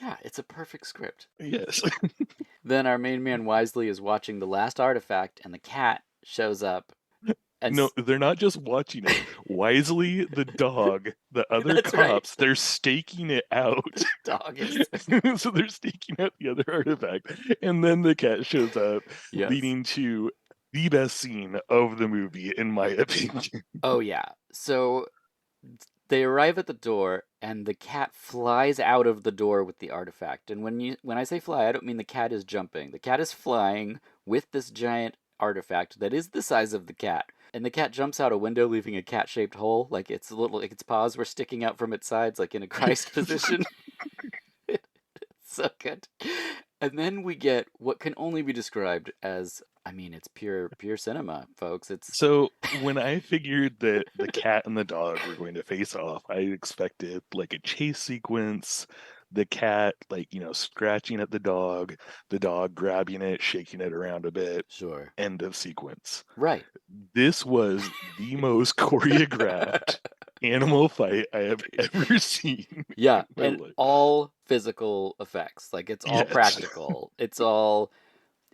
Yeah, it's a perfect script. Yes. Then our main man Wisely is watching the last artifact, and the cat shows up. And No, they're not just watching it. Wisely, the dog, the other that's right. cops, they're staking it out. Dog is. So they're staking out the other artifact. And then the cat shows up, Yes. leading to the best scene of the movie, in my opinion. Oh yeah. So they arrive at the door, and the cat flies out of the door with the artifact. And when I say fly, I don't mean the cat is jumping. The cat is flying with this giant artifact that is the size of the cat. And the cat jumps out a window, leaving a cat-shaped hole, like its paws were sticking out from its sides, like in a Christ position. It's so good. And then we get what can only be described as, I mean, it's pure cinema, folks. It's So when I figured that the cat and the dog were going to face off, I expected like a chase sequence, the cat, like, scratching at the dog grabbing it, shaking it around a bit. Sure. End of sequence. Right. This was the most choreographed animal fight I have ever seen Yeah, in my and life. all physical effects. Like it's all Yes. practical. It's all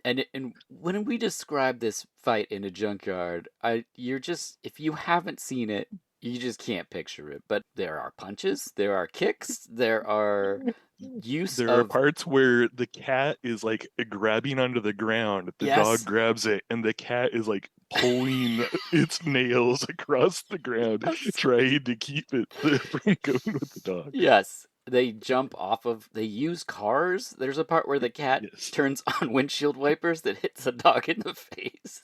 and when we describe this fight in a junkyard, you're just if you haven't seen it, you just can't picture it. But there are punches, there are kicks, there are use There are of parts where the cat is like grabbing onto the ground, the dog yes, grabs it, and the cat is like pulling its nails across the ground, yes, trying to keep it from going with the dog. yes. They jump off of. They use cars. There's a part where the cat Yes. turns on windshield wipers that hits a dog in the face.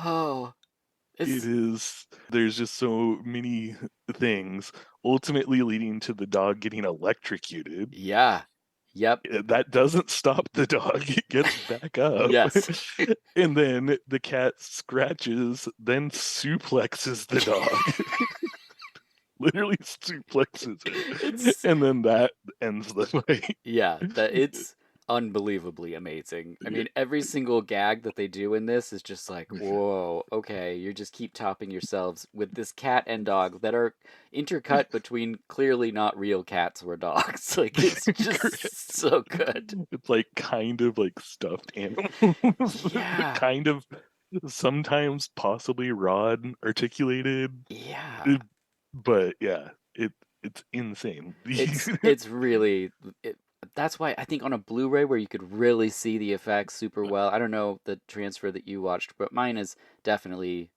Oh, It it's is, there's just so many things ultimately leading to the dog getting electrocuted. yeah. Yep. That doesn't stop the dog, it gets back up. Yes. And then the cat scratches, then suplexes the dog. Literally suplexes it. It's And then that ends the fight. yeah, that it's unbelievably amazing. I mean, every single gag that they do in this is just like, whoa, okay, you just keep topping yourselves with this cat and dog that are intercut between clearly not real cats or dogs. Like it's Correct. just so good. It's like kind of like stuffed animals. Yeah. Kind of sometimes possibly rod articulated. Yeah. It- but yeah, it's insane. It's really that's why I think on a Blu-ray where you could really see the effects super well. I don't know the transfer that you watched, but mine is definitely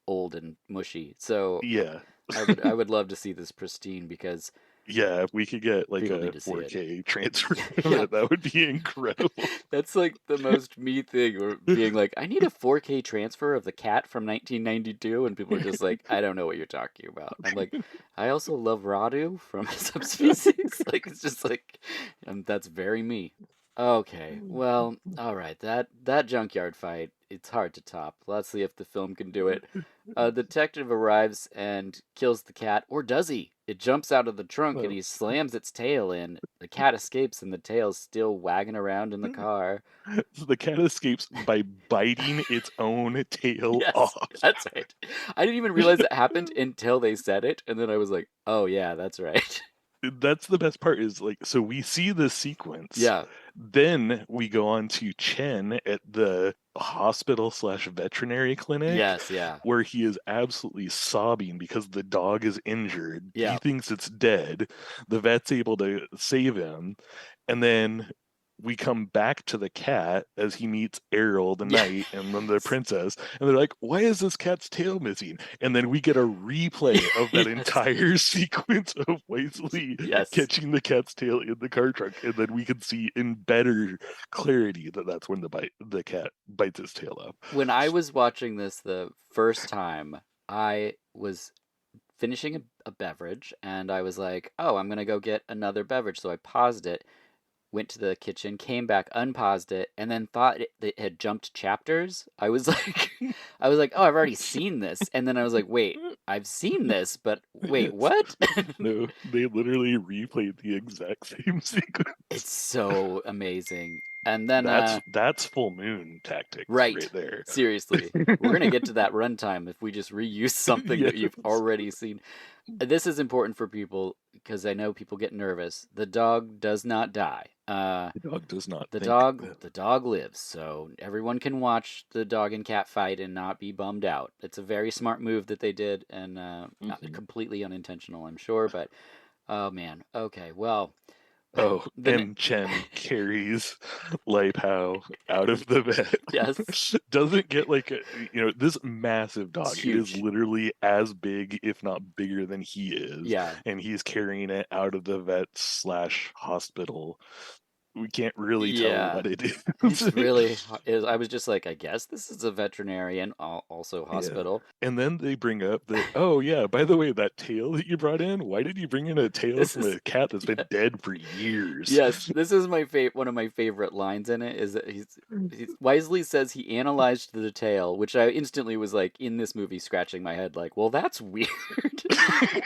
old and mushy. So Yeah. I would love to see this pristine because Yeah, if we could get like people need a to see it. 4K transfer of Yeah, it, that would be incredible. that's like the most me thing, or being like, I need a 4K transfer of the cat from 1992, and people are just like, I don't know what you're talking about. I'm like, I also love Radu from Subspecies. Like it's just like, that's very me. Okay, well, all right. That junkyard fight, it's hard to top. Let's see if the film can do it. A detective arrives and kills the cat, or does he? It jumps out of the trunk and No. he slams its tail in. The cat escapes and the tail's still wagging around in the car. So the cat escapes by biting its own tail Yes, off. that's right. I didn't even realize it happened until they said it, and then I was like, oh yeah, that's right. That's the best part is like, so we see the sequence, Yeah. then we go on to Chen at the hospital slash veterinary clinic Yes, yeah. where he is absolutely sobbing because the dog is injured. He Yeah. thinks it's dead. The vet's able to save him. And then we come back to the cat as he meets Errol the Yeah. knight and then the princess, and they're like, why is this cat's tail missing? And then we get a replay of that Yes. entire sequence of Weasley Yes. catching the cat's tail in the car trunk, and then we can see in better clarity that that's when the cat bites his tail off. When I was watching this the first time, I was finishing a beverage and I was like, oh, I'm going to go get another beverage. So I paused it, went to the kitchen, came back, unpaused it, and then thought it had jumped chapters. I was like, oh, I've already seen this, and then I was like, wait, I've seen this, but wait, Yes. what? No, they literally replayed the exact same sequence. It's so amazing. And then, That's full moon tactics right, right there. seriously, we're gonna get to that runtime if we just reuse something that you've Yes. already seen. This is important for people because I know people get nervous. The dog does not die. The dog does not The think dog that. the dog lives, so everyone can watch the dog and cat fight and not be bummed out. It's a very smart move that they did, and not Mhm. completely unintentional, I'm sure. But oh man, okay, well, Oh, then and Chen carries Lai Pao out of the vet. yes, Doesn't get like this massive it's dog. It is huge. literally as big, if not bigger than he is, Yeah, and he's carrying it out of the vet slash hospital. we can't really tell Yeah. what it It's is. really I was just like, I guess this is a veterinarian, also Yeah. hospital. And then they bring up that, oh yeah, by the way, that tail that you brought in, why did you bring in a tail This from is a cat that's yeah. been dead for years? Yes, this is my one of my favorite lines in it is that he's Wisely says he analyzed the tail, which I instantly was like in this movie scratching my head like, well, that's weird.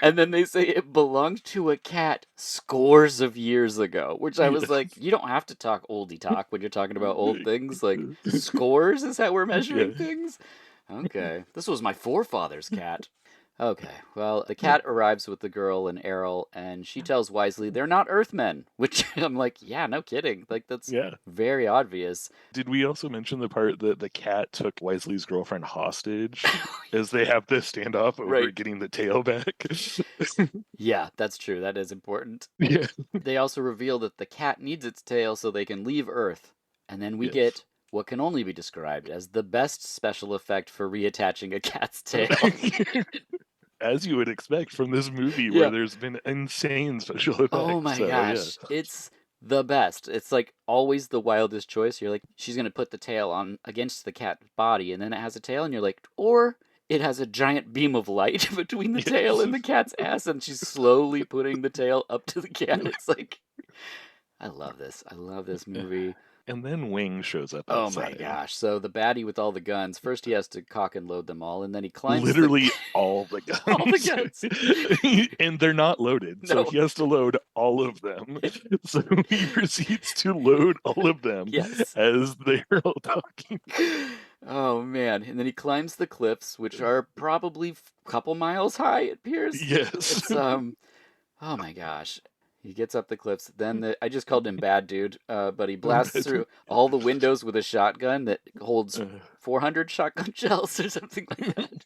And then they say it belonged to a cat scores of years ago, which I was Yeah. like, you don't have to talk oldie talk when you're talking about old things. Like, scores is how we're measuring Yeah. things? Okay. This was my forefather's cat. Okay, well, the cat arrives with the girl and Errol, and she tells Wisely they're not Earthmen, which I'm like, yeah, no kidding. Like, that's Yeah. very obvious. Did we also mention the part that the cat took Wisely's girlfriend hostage as they have this standoff over Right. getting the tail back? Yeah, that's true. That is important. Yeah. They also reveal that the cat needs its tail so they can leave Earth. And then we Yes. get what can only be described as the best special effect for reattaching a cat's tail. As you would expect from this movie where Yeah. there's been insane special Oh effects. my So yeah. gosh, it's the best. It's like always the wildest choice. You're like, she's gonna put the tail on against the cat's body, and then it has a tail, and you're like, or it has a giant beam of light between the tail Yes. and the cat's ass, and she's slowly putting the tail up to the cat. It's like, I love this. I love this movie. And then Wing shows up Oh my outside. gosh. So the baddie with all the guns, first he has to cock and load them all, and then he climbs the Literally all the all the guns. guns. And they're not loaded. So No. he has to load all of them. So he proceeds to load all of them Yes. as they're all talking. Oh man. And then he climbs the cliffs, which are probably a couple miles high, it appears. Yes. It's oh my gosh. He gets up the cliffs. Then I just called him bad dude, but he blasts through all the windows with a shotgun that holds 400 shotgun shells or something like that.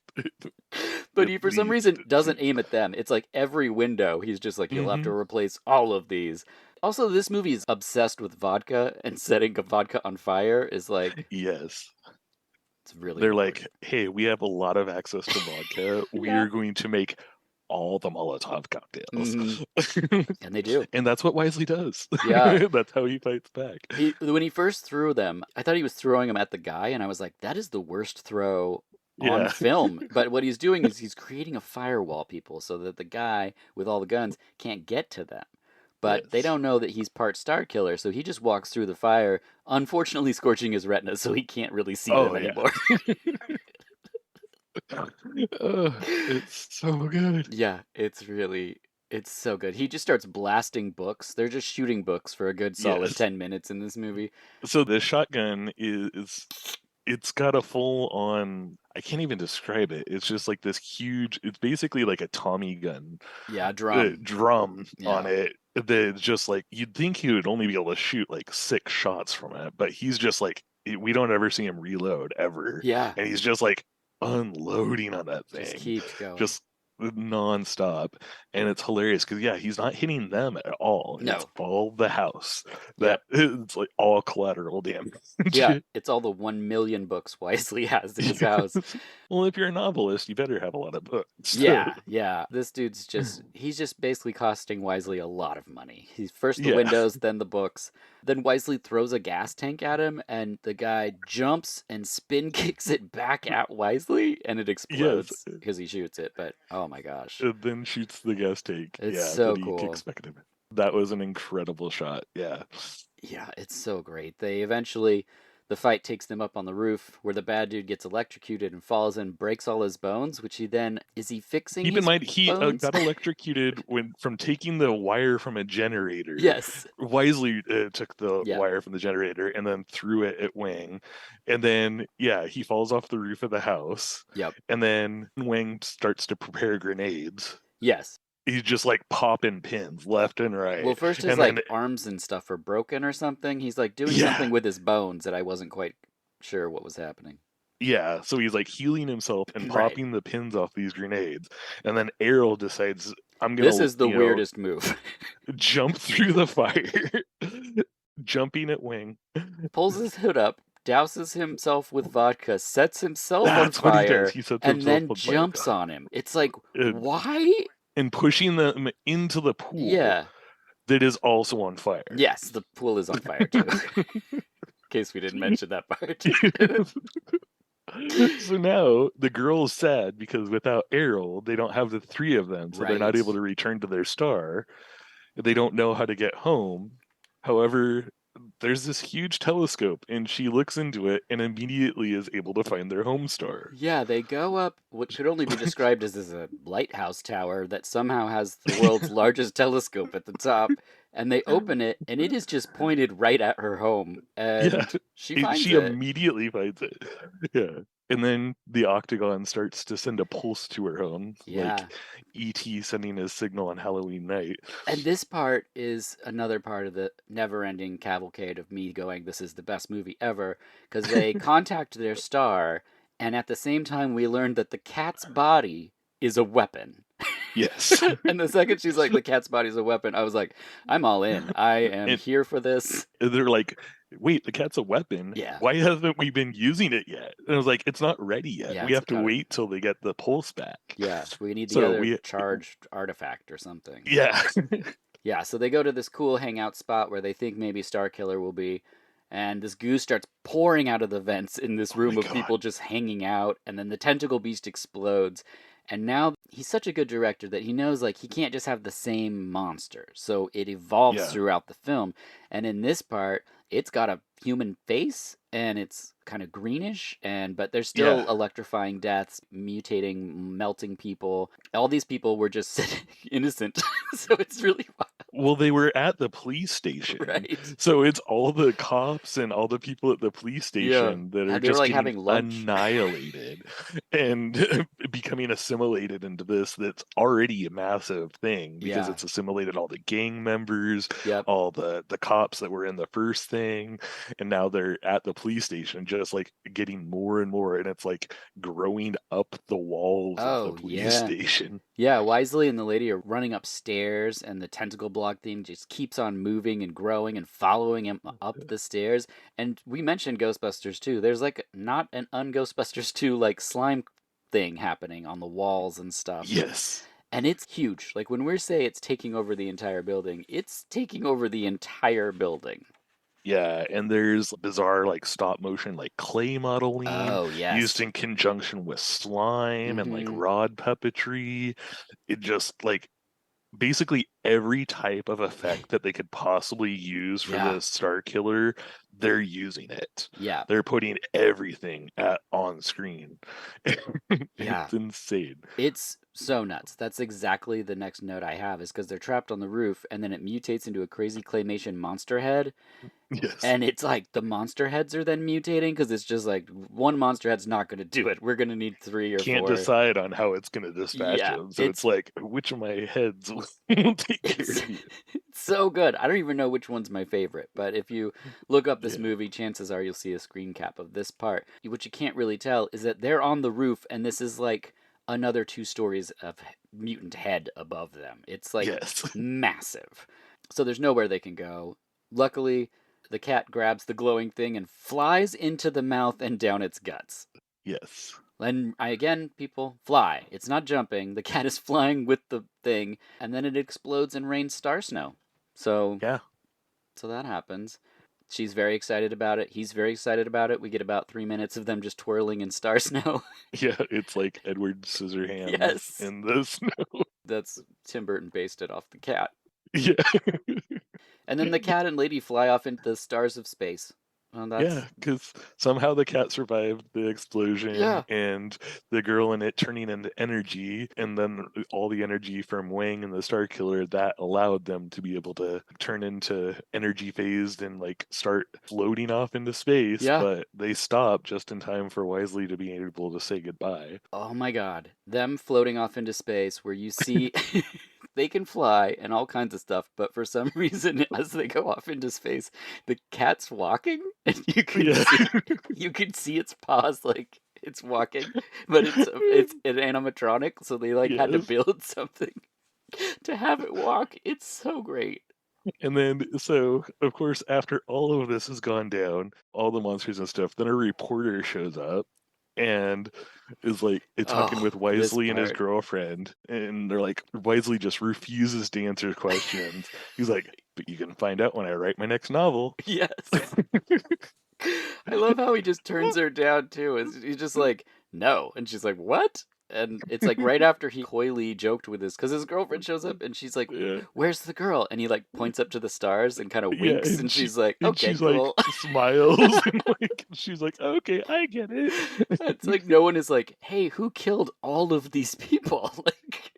But he, At for some least. reason, doesn't aim at them. It's like every window, he's just like, you'll have to replace all of these. Also, this movie is obsessed with vodka, and setting a vodka on fire is like, Yes. it's really They're important. like, hey, we have a lot of access to vodka. We Yeah. are going to make all the Molotov cocktails. And they do. And that's what Wisely does. Yeah. That's how he fights back. When he first threw them, I thought he was throwing them at the guy, and I was like, that is the worst throw on Yeah. film. But what he's doing is he's creating a firewall, people, so that the guy with all the guns can't get to them. But they Yes. don't know that he's part Star Killer, so he just walks through the fire, unfortunately scorching his retina, so he can't really see them anymore. It's so good. Yeah, it's so good. He just starts blasting books. They're just shooting books for a good solid Yes. 10 minutes in this movie. So the shotgun is it's got a full on, I can't even describe it. It's just like this huge, it's basically like a Tommy gun. Yeah, drum. Drum Yeah. on it. That's just like, you'd think he would only be able to shoot like 6 shots from it, but he's just like, we don't ever see him reload ever. Yeah. And he's just like unloading on that thing. Just keeps going. Just nonstop. And it's hilarious because yeah, he's not hitting them at all. No. It's all the house. That it's like all collateral damage. Yeah, it's all the 1 million books Wisely has in his house. Well, if you're a novelist, you better have a lot of books. Yeah. This dude's he's just basically costing Wisely a lot of money. He's first the windows, then the books. Then Wisely throws a gas tank at him, and the guy jumps and spin kicks it back at Wisely, and it explodes because he shoots it. But oh my gosh. And then shoots the gas tank. It's so that he cool. expected. That was an incredible shot. Yeah. Yeah, it's so great. They eventually, the fight takes them up on the roof where the bad dude gets electrocuted and falls and breaks all his bones, which he then, is he fixing Keep his in mind, he bones? got electrocuted from taking the wire from a generator. Yes. Wisely took the Yeah. wire from the generator and then threw it at Wing. And then, he falls off the roof of the house. Yep. And then Wing starts to prepare grenades. Yes. He's just like popping pins left and right. Well, first his and like then, arms and stuff are broken or something. He's like doing something with his bones that I wasn't quite sure what was happening. Yeah, so he's like healing himself and popping the pins off these grenades. And then Errol decides, I'm going to... This is the weirdest move. Jump through the fire. Jumping at Wing. Pulls his hood up, douses himself with vodka, sets himself That's on what he fire, does. He sets and himself then on fire. jumps on him. It's like, why? And pushing them into the pool. Yeah. that is also on fire. Yes, the pool is on fire too. In case we didn't mention that part. So now the girl is sad because without Errol, they don't have the three of them, so they're not Right. able to return to their star. They don't know how to get home. However, there's this huge telescope, and she looks into it and immediately is able to find their home star. Yeah, they go up what could only be described as a lighthouse tower that somehow has the world's largest telescope at the top, and they open it, and it is just pointed right at her home, Yeah, and she finds she it. immediately finds it. Yeah. And then the octagon starts to send a pulse to her home, Yeah. like E.T. sending his signal on Halloween night. And this part is another part of the never ending cavalcade of me going, this is the best movie ever, because they contact their star, and at the same time, we learn that the cat's body is a weapon. Yes. And the second she's like, the cat's body is a weapon, I was like, I'm all in. I am And here for this. they're like, wait, the cat's a weapon? Yeah. Why haven't we been using it yet? And I was like, it's not ready yet. Yeah, We it's have to got it. wait till they get the pulse back. Yeah, we need the So other we, charged artifact or something. yeah. Yeah, so they go to this cool hangout spot where they think maybe Starkiller will be, and this goo starts pouring out of the vents in this Oh my room of God. people just hanging out, and then the tentacle beast explodes. And now he's such a good director that he knows like he can't just have the same monster. So it evolves Yeah. throughout the film. And in this part, it's got a human face and it's kind of greenish and but there's still Yeah. electrifying deaths, mutating, melting people. All these people were just innocent. So it's really Well, they were at the police station. right. So it's all the cops and all the people at the police Yeah. station that are And they were just like getting having lunch. annihilated and becoming assimilated into this that's already a massive thing because Yeah. it's assimilated all the gang members, Yep. all the cops that were in the first thing, and now they're at the police station just like getting more and more, and it's like growing up the walls of the Oh, police yeah. station. Yeah, Wisely and the lady are running upstairs, and the tentacle block thing just keeps on moving and growing and following him up the stairs. And we mentioned Ghostbusters too. There's like not an un-Ghostbusters 2 like slime thing happening on the walls and stuff. Yes. And it's huge. Like when we say it's taking over the entire building, it's taking over the entire building. Yeah, and there's bizarre like stop motion like clay modeling Oh, used yes. in conjunction with slime and like Mm-hmm. rod puppetry. It just like basically every type of effect that they could possibly use for Yeah. the Star Killer, they're using it. Yeah. They're putting everything at on screen. Yeah. It's insane. It's so nuts. That's exactly the next note I have is because they're trapped on the roof and then it mutates into a crazy claymation monster head. Yes. And it's like the monster heads are then mutating because it's just like one monster head's not going to do it. We're going to need three or Can't four. decide on how it's going to dispatch Yeah, him. So it's like, which of my heads will take care it's of you? it's so good. I don't even know which one's my favorite, but if you look up this Yeah. movie, chances are you'll see a screen cap of this part. What you can't really tell is that they're on the roof and this is like another 2 stories of mutant head above them. It's like Yes. massive. So there's nowhere they can go. Luckily, the cat grabs the glowing thing and flies into the mouth and down its guts. Yes. And again, people fly. It's not jumping. The cat is flying with the thing, and then it explodes and rains star snow. So, Yeah. so that happens. She's very excited about it. He's very excited about it. We get about 3 minutes of them just twirling in star snow. Yeah. It's like Edward Scissorhands Yes, in the snow. that's Tim Burton based it off the cat. Yeah. And then the cat and lady fly off into the stars of space. Well, Yeah, that's because somehow the cat survived the explosion yeah, and the girl in it turning into energy, and then all the energy from Wang and the Star Killer that allowed them to be able to turn into energy phased and like start floating off into space, yeah. but they stopped just in time for Wisely to be able to say goodbye. Oh my god. Them floating off into space where you see they can fly and all kinds of stuff, but for some reason as they go off into space, the cat's walking and Yeah. you can see its paws like it's walking, but it's an animatronic, so they like had to Yes. build something to have it walk. It's so great. And then, so of course, after all of this has gone down, all the monsters and stuff, then a reporter shows up and is like talking Oh, with this Wisely and his part. girlfriend, and they're like, Wisely just refuses to answer questions. He's like, but you can find out when I write my next novel. Yes. I love how he just turns her down too. He's just like, no. And she's like, what? And it's like right after he coyly joked with his, because his girlfriend shows up and she's like, Yeah. where's the girl? And he like points up to the stars and kind of Yeah, winks. And she's like, and okay, she's like cool. smiles and like she's like, okay, I get it. It's like no one is like, hey, who killed all of these people? Like,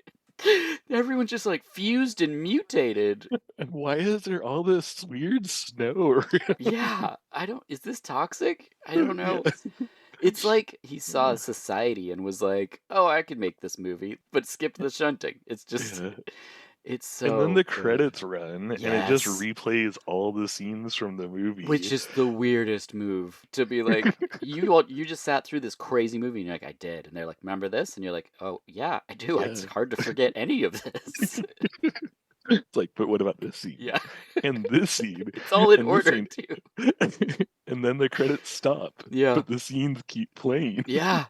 everyone's just like fused and mutated. And why is there all this weird snow Yeah, I don't, is this toxic? I don't around? know. Yeah. It's like he saw society and was like, "Oh, I could make this movie," but skipped the shunting. It's just, Yeah. it's And then so the good. credits run and it just Yes, replays all the scenes from the which movie. is the weirdest move to be like, you just sat through this crazy movie and you're like, "I did," and they're like, "Remember this?" And you're like, "Oh yeah, I do. It's Yeah. hard to forget any of this." It's like, but what about this scene? Yeah, And this scene it's all in and this order scene. too. And then the credits stop, Yeah, but the scenes keep playing. yeah.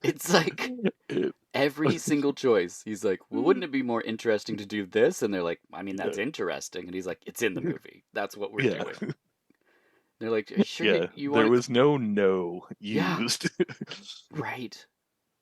It's like It- every single choice. He's like, well, wouldn't it be more interesting to do this? And they're like, I mean, that's yeah. interesting. And he's like, it's in the movie. That's what we're Yeah. doing. They're like, are you sure Yeah. you There wanted to? was no Yeah, used. right.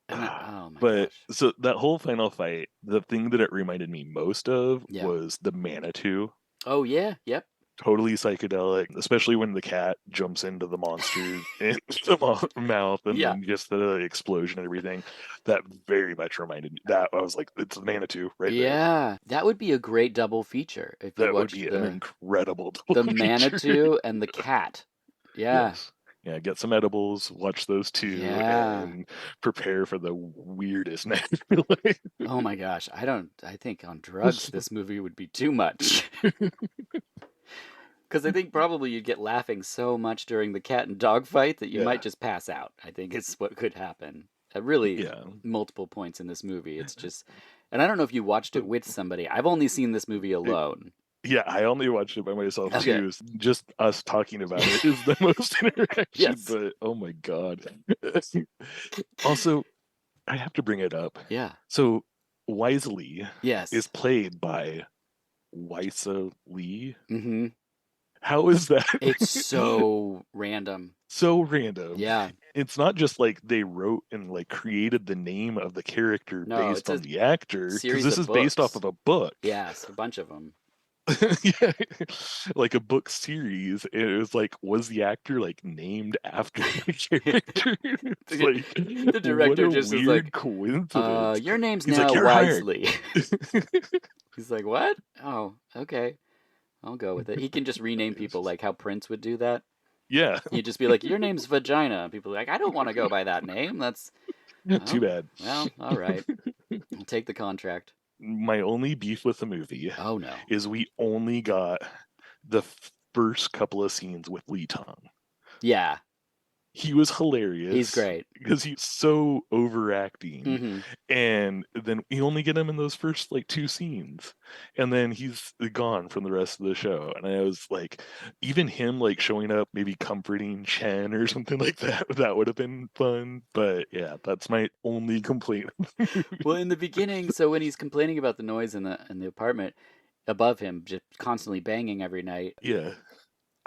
And then, oh my But gosh. so that whole final fight, the thing that it reminded me most of Yeah. was the Manitou. Oh, yeah. Yep. Totally psychedelic, especially when the cat jumps into the monster in the mouth and Yeah. then just the explosion and everything. That very much reminded me that I was like, it's the Manitou right there. Yeah. That would be a great double feature if you That would watched be an the incredible the double feature. Like, and the cat. Yeah. Yes. Yeah, get some edibles, watch those two, Yeah. and prepare for the weirdest night. Oh my gosh. I think on drugs, this movie would be too much. Because I think probably you'd get laughing so much during the cat and dog fight that you might Yeah, just pass out. I think is what could happen. At really yeah. multiple points in this movie. It's just, and I don't know if you watched it with somebody. I've only seen this movie It, alone. yeah, I only watched it by myself Okay. too. Just us talking about it is the most interaction, Yes. but oh my god. Also, I have to bring it up. Yeah. So, Wisely is Yes. played by Wisa Lee. Mm-hmm. How is that It's so random. so random? Yeah. It's not just like they wrote and like created the name of the character No, based it's on a the actor, because series this of is based off books. of a book. Yes, a bunch of them. Yeah, like a book series. It was like, was the actor like named after the character? It's the, like, the what director a just is like, weird coincidence. your name's He's like, now you're hired. Wisely. He's like, what? Oh, okay. I'll go with it. He can just rename people like how Prince would do that. Yeah, He'd just be like, "Your name's Vagina." People are like, "I don't want to go by that name." That's too oh, bad. well, all right. I'll take the contract. My only beef with the movie Oh no. is we only got the first couple of scenes with Lee Tong. Yeah, He was he's hilarious great. because he's so overacting, Mm-hmm. and then you only get him in those first like two scenes, and then he's gone from the rest of the show. And I was like, even him like showing up, maybe comforting Chen or something like that, that would have been fun. But yeah, that's my only complaint. Well, in the beginning, so when he's complaining about the noise in the apartment above him, just constantly banging every night, Yeah,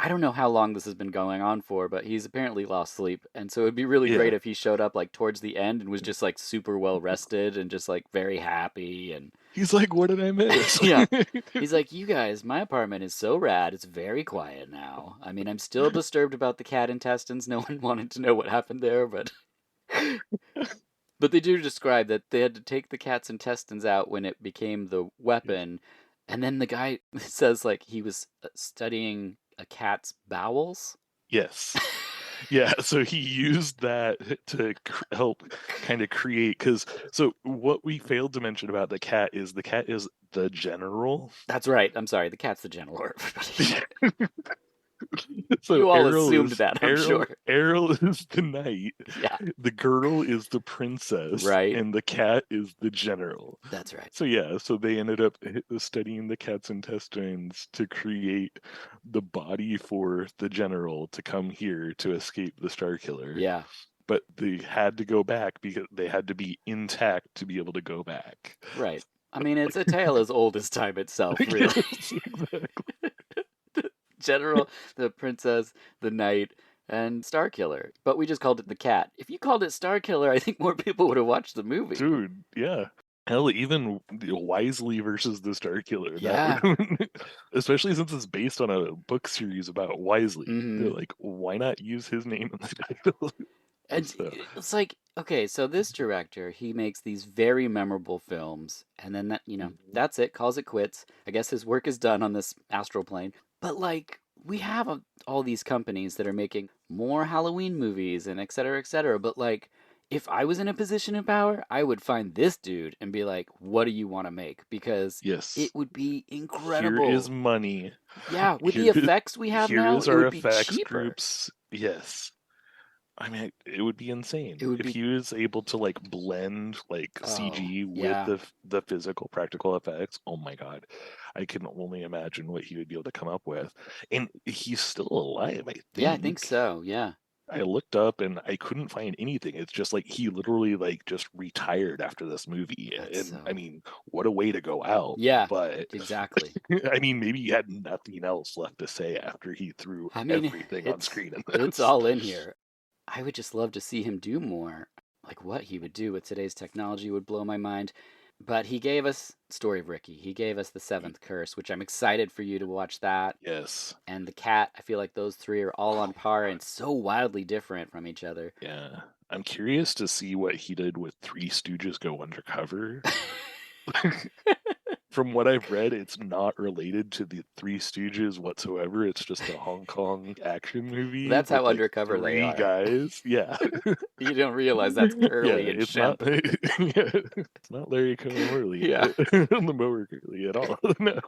I don't know how long this has been going on for, but he's apparently lost sleep. And so it'd be really great yeah. if he showed up like towards the end and was just like super well rested and just like very happy and He's like, what did I miss? yeah. He's like, "You guys, my apartment is so rad. It's very quiet now. I mean, I'm still disturbed about the cat intestines. No one wanted to know what happened there, but but they do describe that they had to take the cat's intestines out when it became the weapon. And then the guy says like he was studying a cat's bowels. Yes. Yeah, so he used that to help kind of create, because so what we failed to mention about the cat is the general. That's right. I'm sorry. The cat's the general, everybody. So You all assumed that, I'm sure. Errol is the knight, Yeah, the girl is the princess, right. and the cat is the general. That's right. So yeah, so they ended up studying the cat's intestines to create the body for the general to come here to escape the Star Killer. Yeah. but they had to go back because they had to be intact to be able to go back. Right. I mean, it's a tale as old as time itself, really. Yes, exactly. General, the princess, the knight, and Starkiller. But we just called it the cat. If you called it Starkiller, I think more people would have watched the movie. Dude, yeah. Hell, even Wisely versus the Starkiller. That Yeah. would, especially since it's based on a book series about Wisely. They're Mm-hmm. like, why not use his name in the title? And So, it's like, okay, so this director, he makes these very memorable films, and then that, mhm. that's it, calls it quits. I guess his work is done on this astral plane. But like, we have all these companies that are making more Halloween movies and et cetera, et cetera. But like, if I was in a position of power, I would find this dude and be like, what do you want to make? Because Yes, it would be here is incredible. money. Yeah, with the Here, effects we have here now, is it our would be effects cheaper. groups. Yes. I mean, it would be It insane would if be, he was able to like blend like oh, CG with yeah. the physical practical effects. Oh my God, I can only imagine what he would be able to come up with. And he's still alive, I Yeah, I think think. so. Yeah. I looked up and I couldn't find anything. It's just like he literally like just retired after this movie. That's And I so. mean, what a way to go out. Yeah, But exactly. I mean, maybe he had nothing else left to say after he threw I mean, everything on it's screen in it's this. all in here. I would just love to see him do more. Like what he would do with today's technology would blow my mind. But he gave us Story of Ricky. He gave us The Seventh Curse, which I'm excited for you to watch that. Yes. And The Cat, I feel like those three are all Oh on my par God. and so wildly different from each other. Yeah. I'm curious to see what he did with Three Stooges Go Undercover. From what I've read, it's not related to the Three Stooges whatsoever. It's just a Hong Kong action movie That's how with like undercover they three are. guys. Yeah. You don't realize that's Yeah, Curly and it's not Shemp. yeah, it's not Larry Cohen Morley Yeah. on the mower Curly at all. No.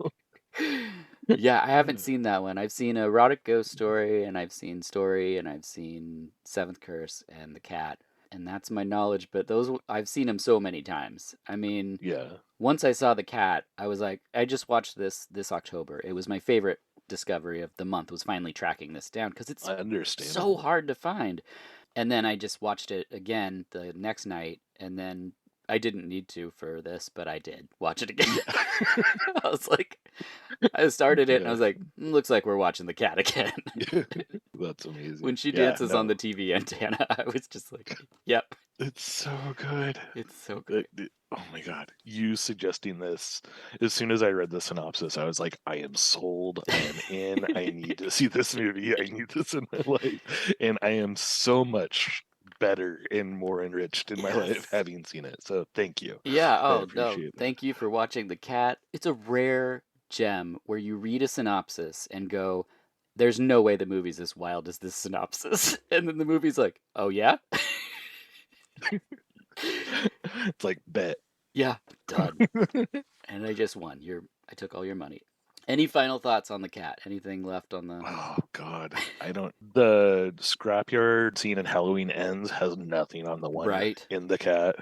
Yeah, I haven't seen that one. I've seen Erotic Ghost Story, and I've seen Story, and I've seen Seventh Curse and The Cat, and that's my knowledge. But I've seen them so many times. I mean, Yeah, once I saw The Cat, I was like, I just watched this October. It was my favorite discovery of the month. Was finally tracking this down because it's so understandable. hard to find. And then I just watched it again the next night, and then I didn't need to for this, but I did watch it again. Yeah. I was like, I started it and I Yeah. was like, looks like we're watching the cat again. That's When amazing. she Yeah, dances on the no. TV antenna, I was just like, yep, It's so good. it's so great. Oh my God. You suggesting this, as soon as I read the synopsis, I was like, I am sold. I am in. I need to see this movie. I need this in my life. And I am so much better and more enriched in my life Yes. having seen it. So thank you. Yeah, I oh no, appreciate that. thank you for watching The Cat. It's a rare gem where you read a synopsis and go, there's no way the movie's as wild as this synopsis. And then the movie's like, oh yeah? It's like, bet. Yeah, done. And I just won. I took all your money. Any final thoughts on The Cat? Anything left on the Oh God, I don't. The scrapyard scene in Halloween Ends has nothing on the one right? in the cat.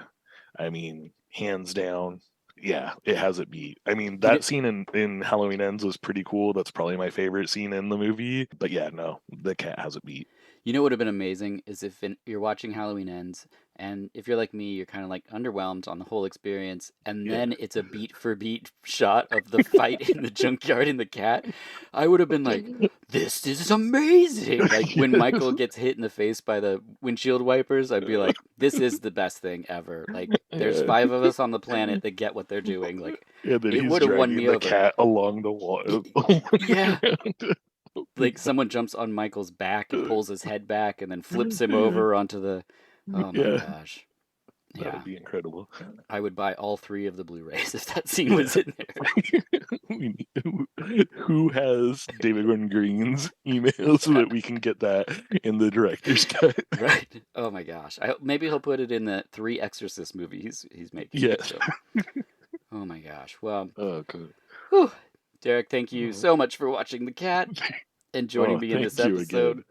I mean, hands down, yeah, it has it beat. I mean, You know, that scene in Halloween Ends was pretty cool. That's probably my favorite scene in the movie. But yeah, no, the cat has it beat. You know what would have been amazing is if you're watching Halloween Ends, and if you're like me, you're kind of like underwhelmed on the whole experience, and Yeah. then it's a beat for beat shot of the fight in the junkyard in the cat. I would have been like, "This is amazing!" Like when Michael Yes. gets hit in the face by the windshield wipers, I'd be like, "This is the best thing ever!" Like there's Yeah. five of us on the planet that get what they're doing. Like And then it he's would have won dragging me the over. cat along the wall, Yeah, around. Oh my like someone jumps on Michael's back and God. pulls his head back and then flips him over onto the. Oh my Yeah, gosh. that Yeah. would be incredible. I would buy all three of the Blu-rays if that scene was Yeah. in there. Who has David Gordon Green's email so that we can get that in the director's cut? Right. Oh my gosh. Maybe he'll put it in the three Exorcist movies he's making. Yes. So, oh my gosh. Well, Oh, good. whew. Derek, thank you Oh, so much for watching The Cat and joining oh, me in this thank you episode. again.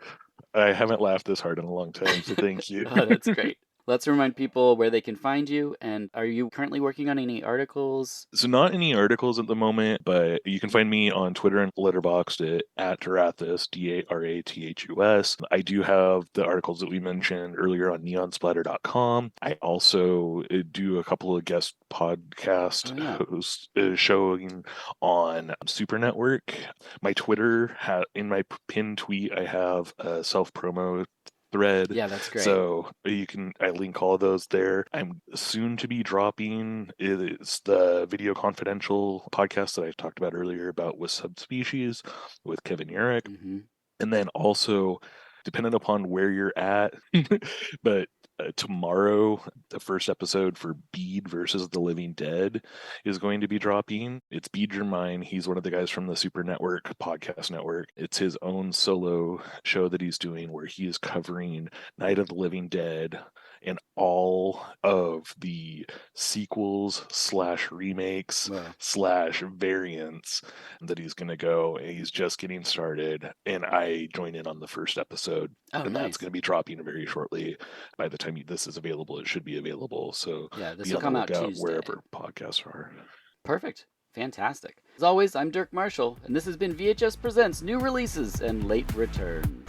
I haven't laughed this hard in a long time, so thank you. Oh, that's great. Let's remind people where they can find you. And are you currently working on any articles? So not any articles at the moment, but you can find me on Twitter and Letterboxd at Darathus, Darathus. I do have the articles that we mentioned earlier on neonsplatter.com. I also do a couple of guest podcast Oh, yeah. hosts showing on Super Network. My Twitter, in my pinned tweet, I have a self-promo thread, Yeah, that's great. so I link all of those there. I'm soon to be dropping it's the Video Confidential podcast that I talked about earlier about with Subspecies with Kevin Urich. Mm-hmm. And then also, depending upon where you're at, but tomorrow, the first episode for Bede versus the Living Dead is going to be dropping. It's Bede Germain. He's one of the guys from the Super Network podcast network. It's his own solo show that he's doing where he is covering Night of the Living Dead and all of the sequels slash remakes Well, slash variants that he's going to go, and he's just getting started, and I join in on the first episode, oh, and that's nice. going to be dropping very shortly. By the time this is available, it should be available, so Yeah, this be will on the come out lookout Tuesday. wherever podcasts are. Perfect. Fantastic. As always, I'm Dirk Marshall, and this has been VHS Presents New Releases and Late Returns.